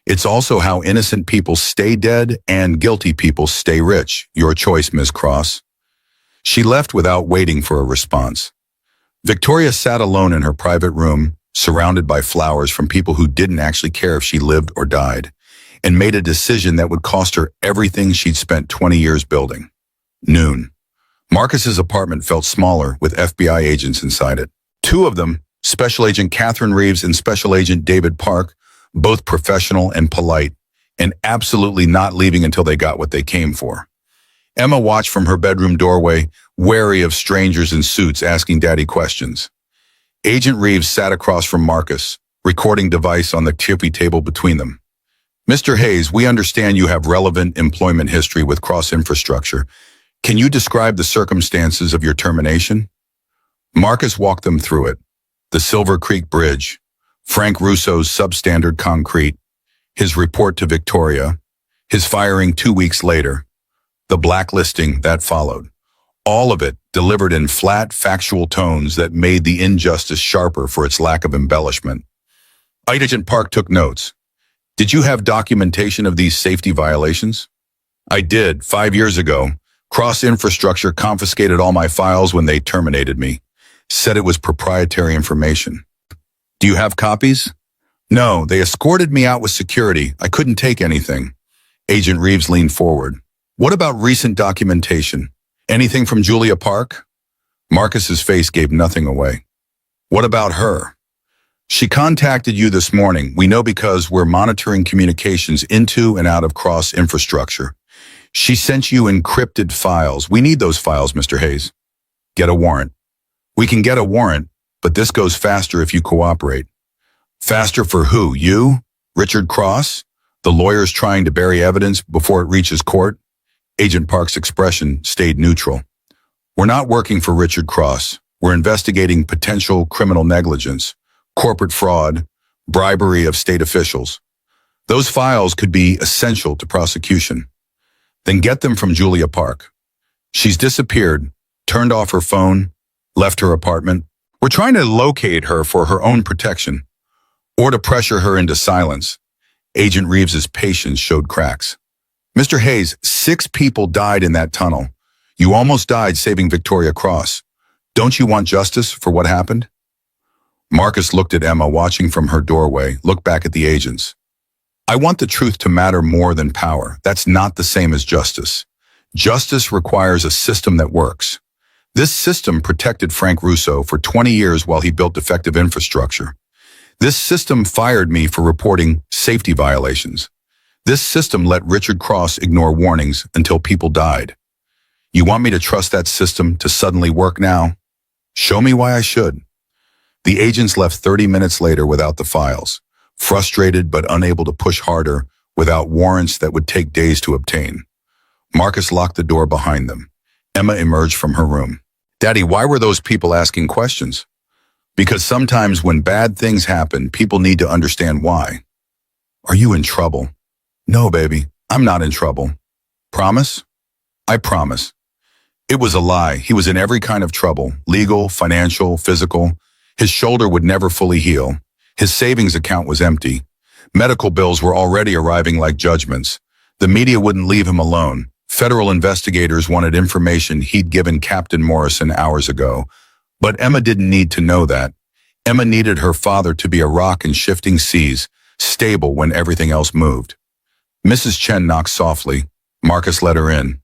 A: It's also how innocent people stay dead and guilty people stay rich. Your choice, Ms. Cross. She left without waiting for a response. Victoria sat alone in her private room, surrounded by flowers from people who didn't actually care if she lived or died, and made a decision that would cost her everything she'd spent 20 years building. Noon. Marcus's apartment felt smaller with FBI agents inside it. 2 of them, Special Agent Catherine Reeves and Special Agent David Park, both professional and polite, and absolutely not leaving until they got what they came for. Emma watched from her bedroom doorway, wary of strangers in suits asking daddy questions. Agent Reeves sat across from Marcus, recording device on the tippy table between them. Mr. Hayes, we understand you have relevant employment history with Cross Infrastructure. Can you describe the circumstances of your termination? Marcus walked them through it. The Silver Creek Bridge, Frank Russo's substandard concrete, his report to Victoria, his firing 2 weeks later, the blacklisting that followed. All of it delivered in flat, factual tones that made the injustice sharper for its lack of embellishment. Agent Park took notes. Did you have documentation of these safety violations? I did, 5 years ago. Cross Infrastructure confiscated all my files when they terminated me. Said it was proprietary information. Do you have copies? No, they escorted me out with security. I couldn't take anything. Agent Reeves leaned forward. What about recent documentation? Anything from Julia Park? Marcus's face gave nothing away. What about her? She contacted you this morning. We know because we're monitoring communications into and out of Cross Infrastructure. She sent you encrypted files. We need those files, Mr. Hayes. Get a warrant. We can get a warrant, but this goes faster if you cooperate. Faster for who? You? Richard Cross? The lawyers trying to bury evidence before it reaches court? Agent Park's expression stayed neutral. We're not working for Richard Cross. We're investigating potential criminal negligence, corporate fraud, bribery of state officials. Those files could be essential to prosecution. Then get them from Julia Park. She's disappeared, turned off her phone, left her apartment. We're trying to locate her for her own protection, or to pressure her into silence. Agent Reeves's patience showed cracks. Mr. Hayes, 6 people died in that tunnel. You almost died saving Victoria Cross. Don't you want justice for what happened? Marcus looked at Emma watching from her doorway, looked back at the agents. I want the truth to matter more than power. That's not the same as justice. Justice requires a system that works. This system protected Frank Russo for 20 years while he built effective infrastructure. This system fired me for reporting safety violations. This system let Richard Cross ignore warnings until people died. You want me to trust that system to suddenly work now? Show me why I should. The agents left 30 minutes later without the files, frustrated but unable to push harder without warrants that would take days to obtain. Marcus locked the door behind them. Emma emerged from her room. Daddy, why were those people asking questions? Because sometimes when bad things happen, people need to understand why. Are you in trouble? No, baby, I'm not in trouble. Promise? I promise. It was a lie. He was in every kind of trouble, legal, financial, physical. His shoulder would never fully heal. His savings account was empty. Medical bills were already arriving like judgments. The media wouldn't leave him alone. Federal investigators wanted information he'd given Captain Morrison hours ago. But Emma didn't need to know that. Emma needed her father to be a rock in shifting seas, stable when everything else moved. Mrs. Chen knocked softly. Marcus let her in.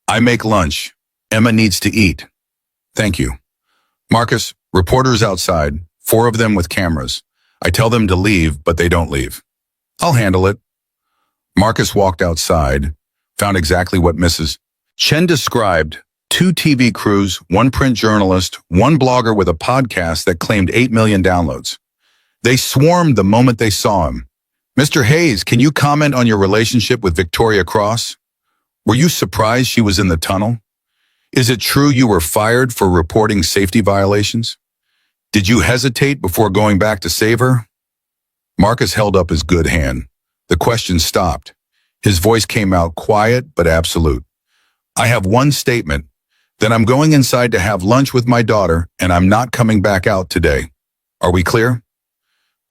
A: I make lunch. Emma needs to eat. Thank you. Marcus, reporters outside, 4 of them with cameras. I tell them to leave, but they don't leave. I'll handle it. Marcus walked outside, found exactly what Mrs. Chen described. 2 TV crews, 1 print journalist, 1 blogger with a podcast that claimed 8 million downloads. They swarmed the moment they saw him. Mr. Hayes, can you comment on your relationship with Victoria Cross? Were you surprised she was in the tunnel? Is it true you were fired for reporting safety violations? Did you hesitate before going back to save her? Marcus held up his good hand. The question stopped. His voice came out quiet but absolute. I have one statement. Then I'm going inside to have lunch with my daughter, and I'm not coming back out today. Are we clear?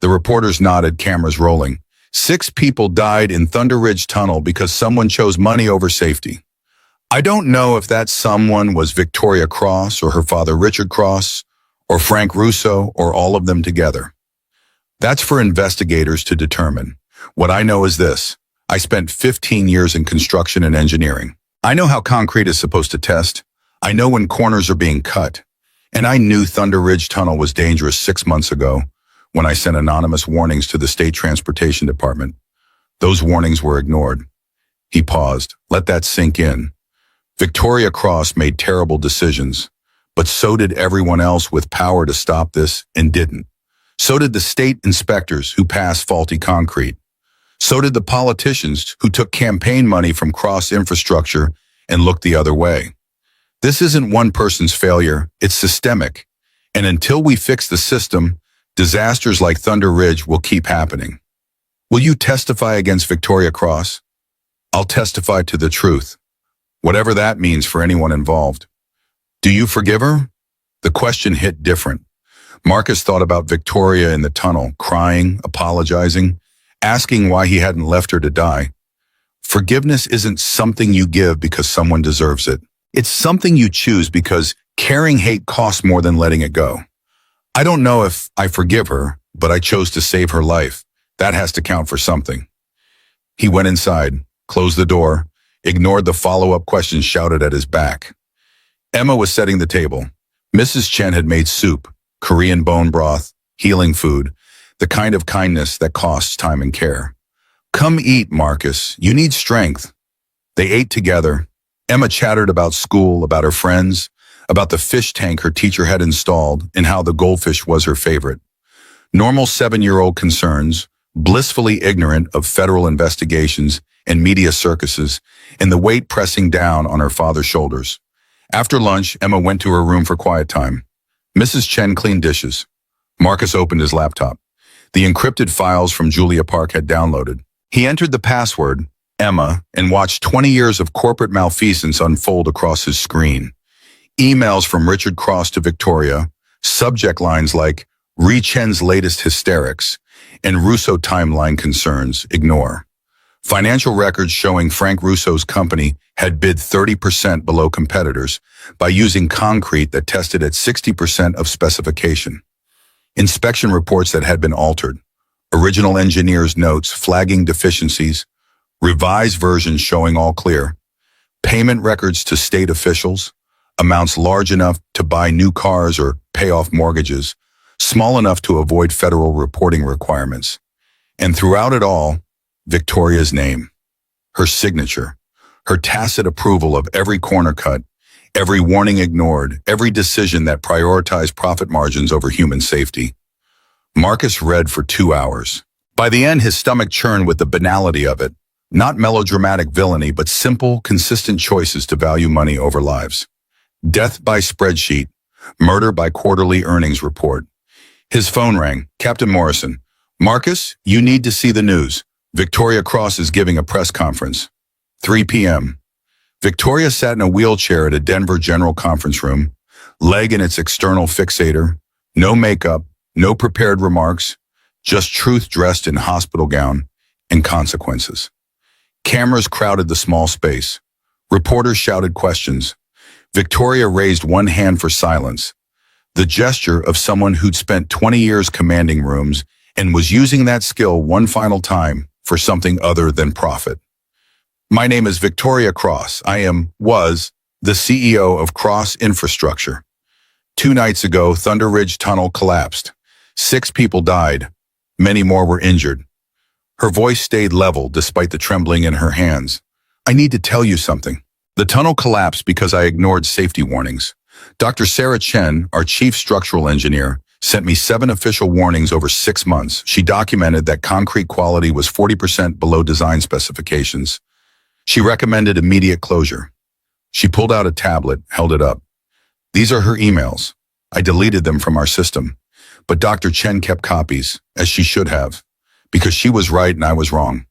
A: The reporters nodded, cameras rolling. 6 people died in Thunder Ridge Tunnel because someone chose money over safety. I don't know if that someone was Victoria Cross or her father Richard Cross or Frank Russo or all of them together. That's for investigators to determine. What I know is this. I spent 15 years in construction and engineering. I know how concrete is supposed to test. I know when corners are being cut. And I knew Thunder Ridge Tunnel was dangerous 6 months ago when I sent anonymous warnings to the State Transportation Department. Those warnings were ignored. He paused. Let that sink in. Victoria Cross made terrible decisions, but so did everyone else with power to stop this and didn't. So did the state inspectors who passed faulty concrete. So did the politicians who took campaign money from Cross Infrastructure and looked the other way. This isn't one person's failure, it's systemic. And until we fix the system, disasters like Thunder Ridge will keep happening. Will you testify against Victoria Cross? I'll testify to the truth, whatever that means for anyone involved. Do you forgive her? The question hit different. Marcus thought about Victoria in the tunnel, crying, apologizing, asking why he hadn't left her to die. Forgiveness isn't something you give because someone deserves it. It's something you choose because carrying hate costs more than letting it go. I don't know if I forgive her, but I chose to save her life. That has to count for something. He went inside, closed the door, ignored the follow-up questions shouted at his back. Emma was setting the table. Mrs. Chen had made soup, Korean bone broth, healing food, the kind of kindness that costs time and care. Come eat, Marcus. You need strength. They ate together. Emma chattered about school, about her friends, about the fish tank her teacher had installed, and how the goldfish was her favorite. Normal 7-year-old concerns, blissfully ignorant of federal investigations and media circuses, and the weight pressing down on her father's shoulders. After lunch, Emma went to her room for quiet time. Mrs. Chen cleaned dishes. Marcus opened his laptop. The encrypted files from Julia Park had downloaded. He entered the password, Emma, and watched 20 years of corporate malfeasance unfold across his screen. Emails from Richard Cross to Victoria, subject lines like, Ri Chen's latest hysterics, and Russo timeline concerns, ignore. Financial records showing Frank Russo's company had bid 30% below competitors by using concrete that tested at 60% of specification. Inspection reports that had been altered. Original engineers' notes flagging deficiencies. Revised versions showing all clear. Payment records to state officials. Amounts large enough to buy new cars or pay off mortgages. small enough to avoid federal reporting requirements. And throughout it all, Victoria's name, her signature, her tacit approval of every corner cut, every warning ignored, every decision that prioritized profit margins over human safety. Marcus read for 2 hours. By the end, his stomach churned with the banality of it. Not melodramatic villainy, but simple, consistent choices to value money over lives. Death by spreadsheet, murder by quarterly earnings report. His phone rang. Captain Morrison. Marcus, you need to see the news. Victoria Cross is giving a press conference. 3 p.m. Victoria sat in a wheelchair at a Denver General Conference room, leg in its external fixator, no makeup, no prepared remarks, just truth dressed in hospital gown and consequences. Cameras crowded the small space. Reporters shouted questions. Victoria raised one hand for silence, the gesture of someone who'd spent 20 years commanding rooms and was using that skill one final time for something other than profit. My name is Victoria Cross. Was the CEO of Cross Infrastructure. 2 nights ago, Thunder Ridge Tunnel collapsed. 6 people died. Many more were injured. Her voice stayed level despite the trembling in her hands. I need to tell you something. The tunnel collapsed because I ignored safety warnings. Dr. Sarah Chen, our chief structural engineer, sent me 7 official warnings over 6 months. She documented that concrete quality was 40% below design specifications. She recommended immediate closure. She pulled out a tablet, held it up. These are her emails. I deleted them from our system, but Dr. Chen kept copies, as she should have, because she was right and I was wrong.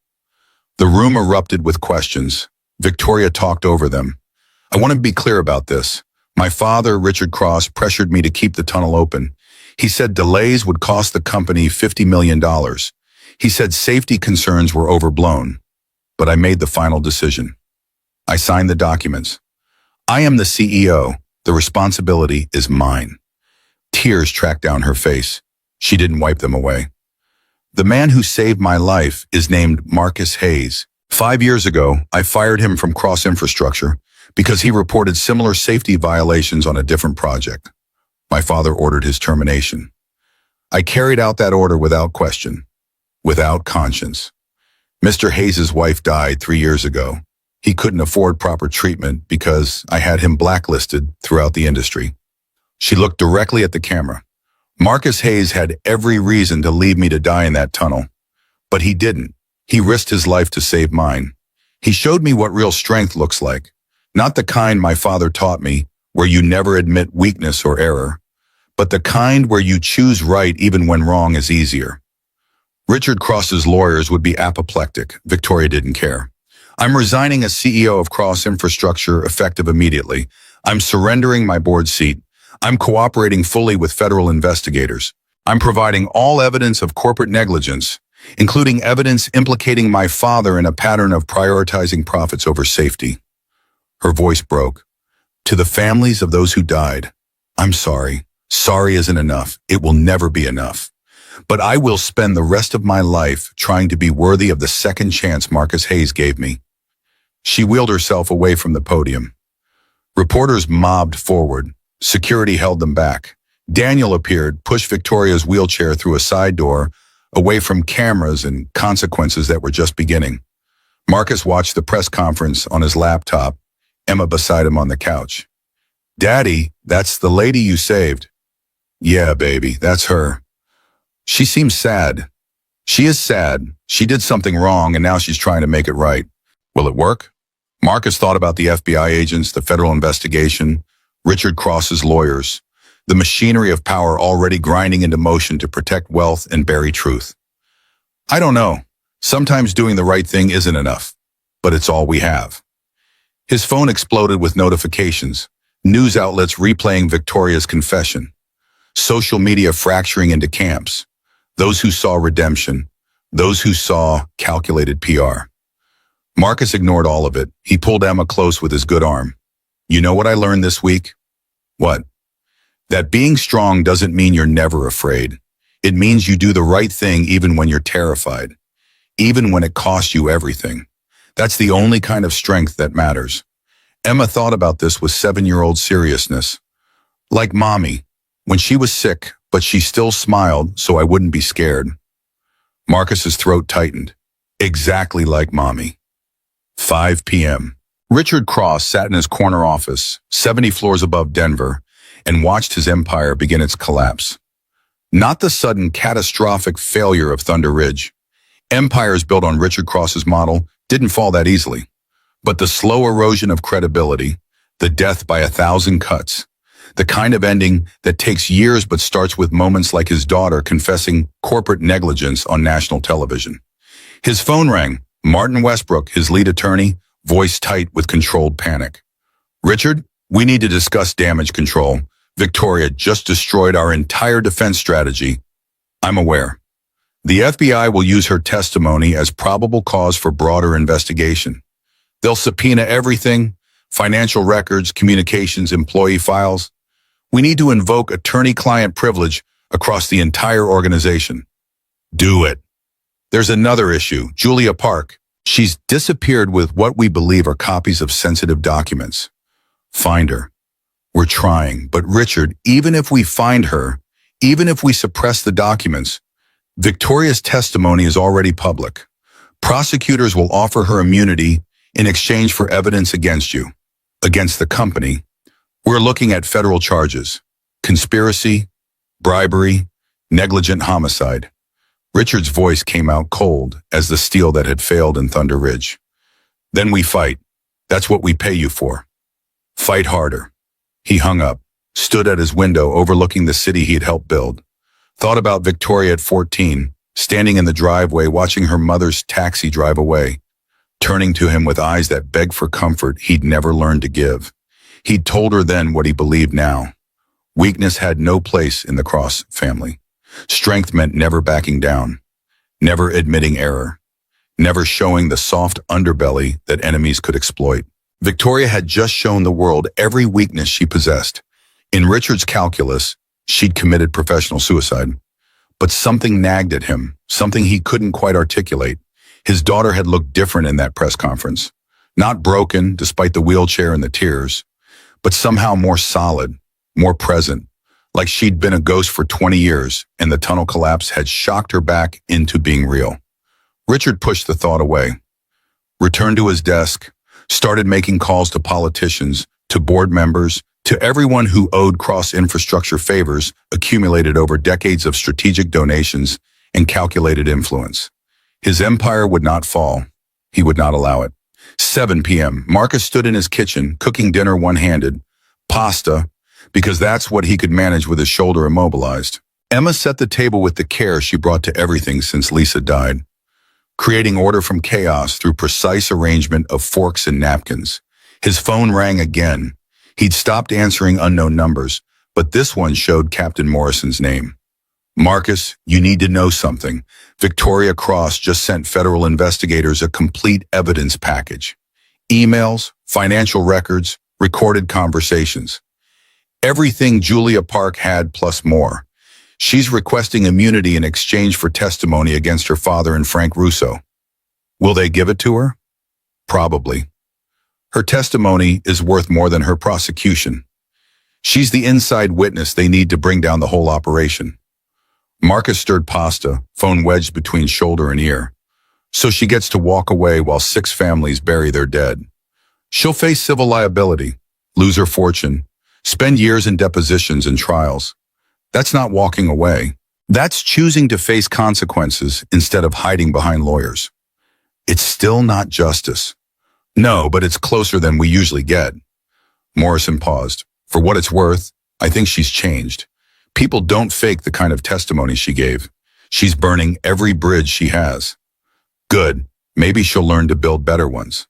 A: The room erupted with questions. Victoria talked over them. I want to be clear about this. My father, Richard Cross, pressured me to keep the tunnel open. He said delays would cost the company $50 million. He said safety concerns were overblown. But I made the final decision. I signed the documents. I am the CEO. The responsibility is mine. Tears tracked down her face. She didn't wipe them away. The man who saved my life is named Marcus Hayes. 5 years ago, I fired him from Cross Infrastructure because he reported similar safety violations on a different project. My father ordered his termination. I carried out that order without question, without conscience. Mr. Hayes' wife died 3 years ago. He couldn't afford proper treatment because I had him blacklisted throughout the industry. She looked directly at the camera. Marcus Hayes had every reason to leave me to die in that tunnel, but he didn't. He risked his life to save mine. He showed me what real strength looks like, not the kind my father taught me, where you never admit weakness or error, but the kind where you choose right even when wrong is easier. Richard Cross's lawyers would be apoplectic. Victoria didn't care. I'm resigning as CEO of Cross Infrastructure effective immediately. I'm surrendering my board seat. I'm cooperating fully with federal investigators. I'm providing all evidence of corporate negligence, including evidence implicating my father in a pattern of prioritizing profits over safety. Her voice broke. To the families of those who died, I'm sorry. Sorry isn't enough. It will never be enough. But I will spend the rest of my life trying to be worthy of the second chance Marcus Hayes gave me. She wheeled herself away from the podium. Reporters mobbed forward. Security held them back. Daniel appeared, pushed Victoria's wheelchair through a side door, away from cameras and consequences that were just beginning. Marcus watched the press conference on his laptop, Emma beside him on the couch. Daddy, that's the lady you saved. Yeah, baby, that's her. She seems sad. She is sad. She did something wrong and now she's trying to make it right. Will it work? Marcus thought about the FBI agents, the federal investigation, Richard Cross's lawyers, the machinery of power already grinding into motion to protect wealth and bury truth. I don't know. Sometimes doing the right thing isn't enough, but it's all we have. His phone exploded with notifications, news outlets replaying Victoria's confession, social media fracturing into camps, those who saw redemption, those who saw calculated PR. Marcus ignored all of it. He pulled Emma close with his good arm. You know what I learned this week? What? That being strong doesn't mean you're never afraid. It means you do the right thing even when you're terrified, even when it costs you everything. That's the only kind of strength that matters. Emma thought about this with 7-year-old seriousness. Like Mommy, when she was sick, but she still smiled so I wouldn't be scared. Marcus's throat tightened, exactly like Mommy. 5 p.m. Richard Cross sat in his corner office, 70 floors above Denver, and watched his empire begin its collapse. Not the sudden catastrophic failure of Thunder Ridge. Empires built on Richard Cross's model didn't fall that easily. But the slow erosion of credibility, the death by 1,000 cuts, the kind of ending that takes years but starts with moments like his daughter confessing corporate negligence on national television. His phone rang. Martin Westbrook, his lead attorney, voice tight with controlled panic. "Richard, we need to discuss damage control. Victoria just destroyed our entire defense strategy." "I'm aware. The FBI will use her testimony as probable cause for broader investigation. They'll subpoena everything, financial records, communications, employee files. We need to invoke attorney-client privilege across the entire organization." "Do it." "There's another issue, Julia Park. She's disappeared with what we believe are copies of sensitive documents. Find her. We're trying, but Richard, even if we find her, even if we suppress the documents, Victoria's testimony is already public. Prosecutors will offer her immunity in exchange for evidence against you, against the company. We're looking at federal charges: conspiracy, bribery, negligent homicide." Richard's voice came out cold as the steel that had failed in Thunder Ridge. "Then we fight. That's what we pay you for. Fight harder." He hung up, stood at his window overlooking the city he had helped build. Thought about Victoria at 14, standing in the driveway watching her mother's taxi drive away, turning to him with eyes that begged for comfort he'd never learned to give. He'd told her then what he believed now. Weakness had no place in the Cross family. Strength meant never backing down, never admitting error, never showing the soft underbelly that enemies could exploit. Victoria had just shown the world every weakness she possessed. In Richard's calculus, she'd committed professional suicide. But something nagged at him, something he couldn't quite articulate. His daughter had looked different in that press conference. Not broken, despite the wheelchair and the tears, but somehow more solid, more present, like she'd been a ghost for 20 years and the tunnel collapse had shocked her back into being real. Richard pushed the thought away, returned to his desk, started making calls to politicians, to board members, to everyone who owed Cross infrastructure favors accumulated over decades of strategic donations and calculated influence. His empire would not fall. He would not allow it. 7 p.m. Marcus stood in his kitchen, cooking dinner one-handed. Pasta, because that's what he could manage with his shoulder immobilized. Emma set the table with the care she brought to everything since Lisa died, creating order from chaos through precise arrangement of forks and napkins. His phone rang again. He'd stopped answering unknown numbers, but this one showed Captain Morrison's name. "Marcus, you need to know something. Victoria Cross just sent federal investigators a complete evidence package. Emails, financial records, recorded conversations. Everything Julia Park had plus more. She's requesting immunity in exchange for testimony against her father and Frank Russo. Will they give it to her? Probably. Her testimony is worth more than her prosecution. She's the inside witness they need to bring down the whole operation." Marcus stirred pasta, phone wedged between shoulder and ear. "So she gets to walk away while 6 families bury their dead. She'll face civil liability, lose her fortune, spend years in depositions and trials. That's not walking away. That's choosing to face consequences instead of hiding behind lawyers. It's still not justice. No, but it's closer than we usually get." Morrison paused. "For what it's worth, I think she's changed. People don't fake the kind of testimony she gave. She's burning every bridge she has. Good. Maybe she'll learn to build better ones."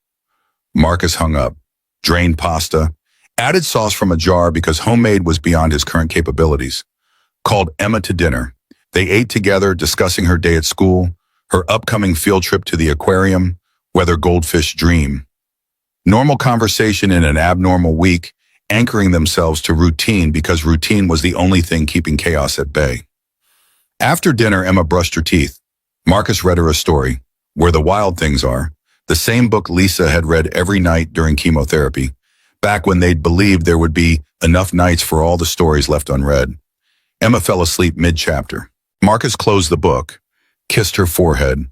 A: Marcus hung up, drained pasta, added sauce from a jar because homemade was beyond his current capabilities, called Emma to dinner. They ate together, discussing her day at school, her upcoming field trip to the aquarium, whether goldfish dream. Normal conversation in an abnormal week, anchoring themselves to routine because routine was the only thing keeping chaos at bay. After dinner, Emma brushed her teeth. Marcus read her a story, Where the Wild Things Are, the same book Lisa had read every night during chemotherapy, back when they'd believed there would be enough nights for all the stories left unread. Emma fell asleep mid-chapter. Marcus closed the book, kissed her forehead,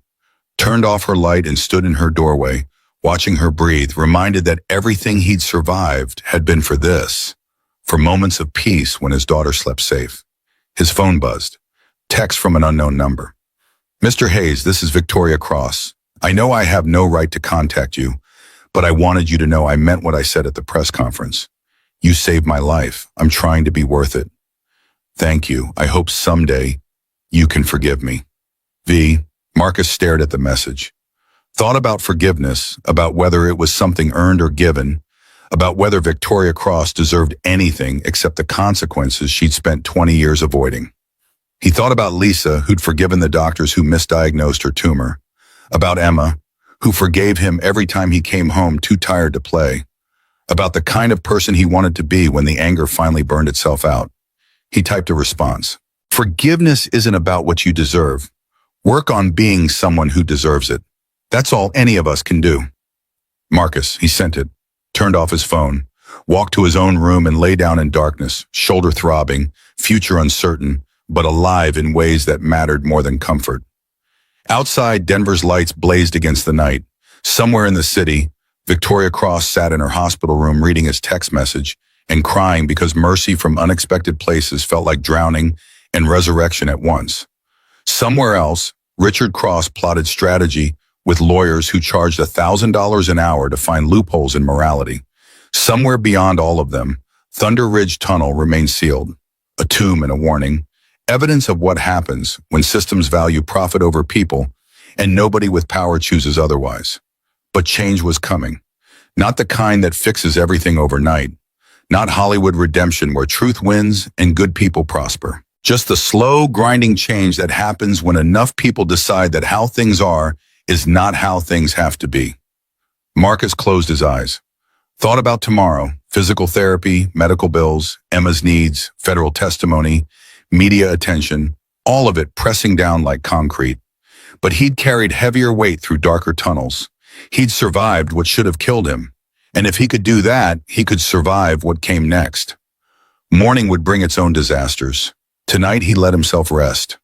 A: turned off her light and stood in her doorway, watching her breathe, reminded that everything he'd survived had been for this, for moments of peace when his daughter slept safe. His phone buzzed. Text from an unknown number. Mr. Hayes, this is Victoria Cross. I know I have no right to contact you, but I wanted you to know I meant what I said at the press conference. You saved my life. I'm trying to be worth it. Thank you. I hope someday you can forgive me. V. Marcus stared at the message. Thought about forgiveness, about whether it was something earned or given, about whether Victoria Cross deserved anything except the consequences she'd spent 20 years avoiding. He thought about Lisa, who'd forgiven the doctors who misdiagnosed her tumor, about Emma, who forgave him every time he came home too tired to play, about the kind of person he wanted to be when the anger finally burned itself out. He typed a response. Forgiveness isn't about what you deserve. Work on being someone who deserves it. That's all any of us can do. Marcus, he sent it, turned off his phone, walked to his own room and lay down in darkness, shoulder throbbing, future uncertain, but alive in ways that mattered more than comfort. Outside, Denver's lights blazed against the night. Somewhere in the city, Victoria Cross sat in her hospital room reading his text message and crying because mercy from unexpected places felt like drowning and resurrection at once. Somewhere else, Richard Cross plotted strategy with lawyers who charged $1,000 an hour to find loopholes in morality. Somewhere beyond all of them, Thunder Ridge Tunnel remained sealed, a tomb and a warning, evidence of what happens when systems value profit over people and nobody with power chooses otherwise. But change was coming. Not the kind that fixes everything overnight. Not Hollywood redemption where truth wins and good people prosper. Just the slow, grinding change that happens when enough people decide that how things are is not how things have to be. Marcus closed his eyes. Thought about tomorrow, physical therapy, medical bills, Emma's needs, federal testimony, media attention, all of it pressing down like concrete. But he'd carried heavier weight through darker tunnels. He'd survived what should have killed him. And if he could do that, he could survive what came next. Morning would bring its own disasters. Tonight he let himself rest.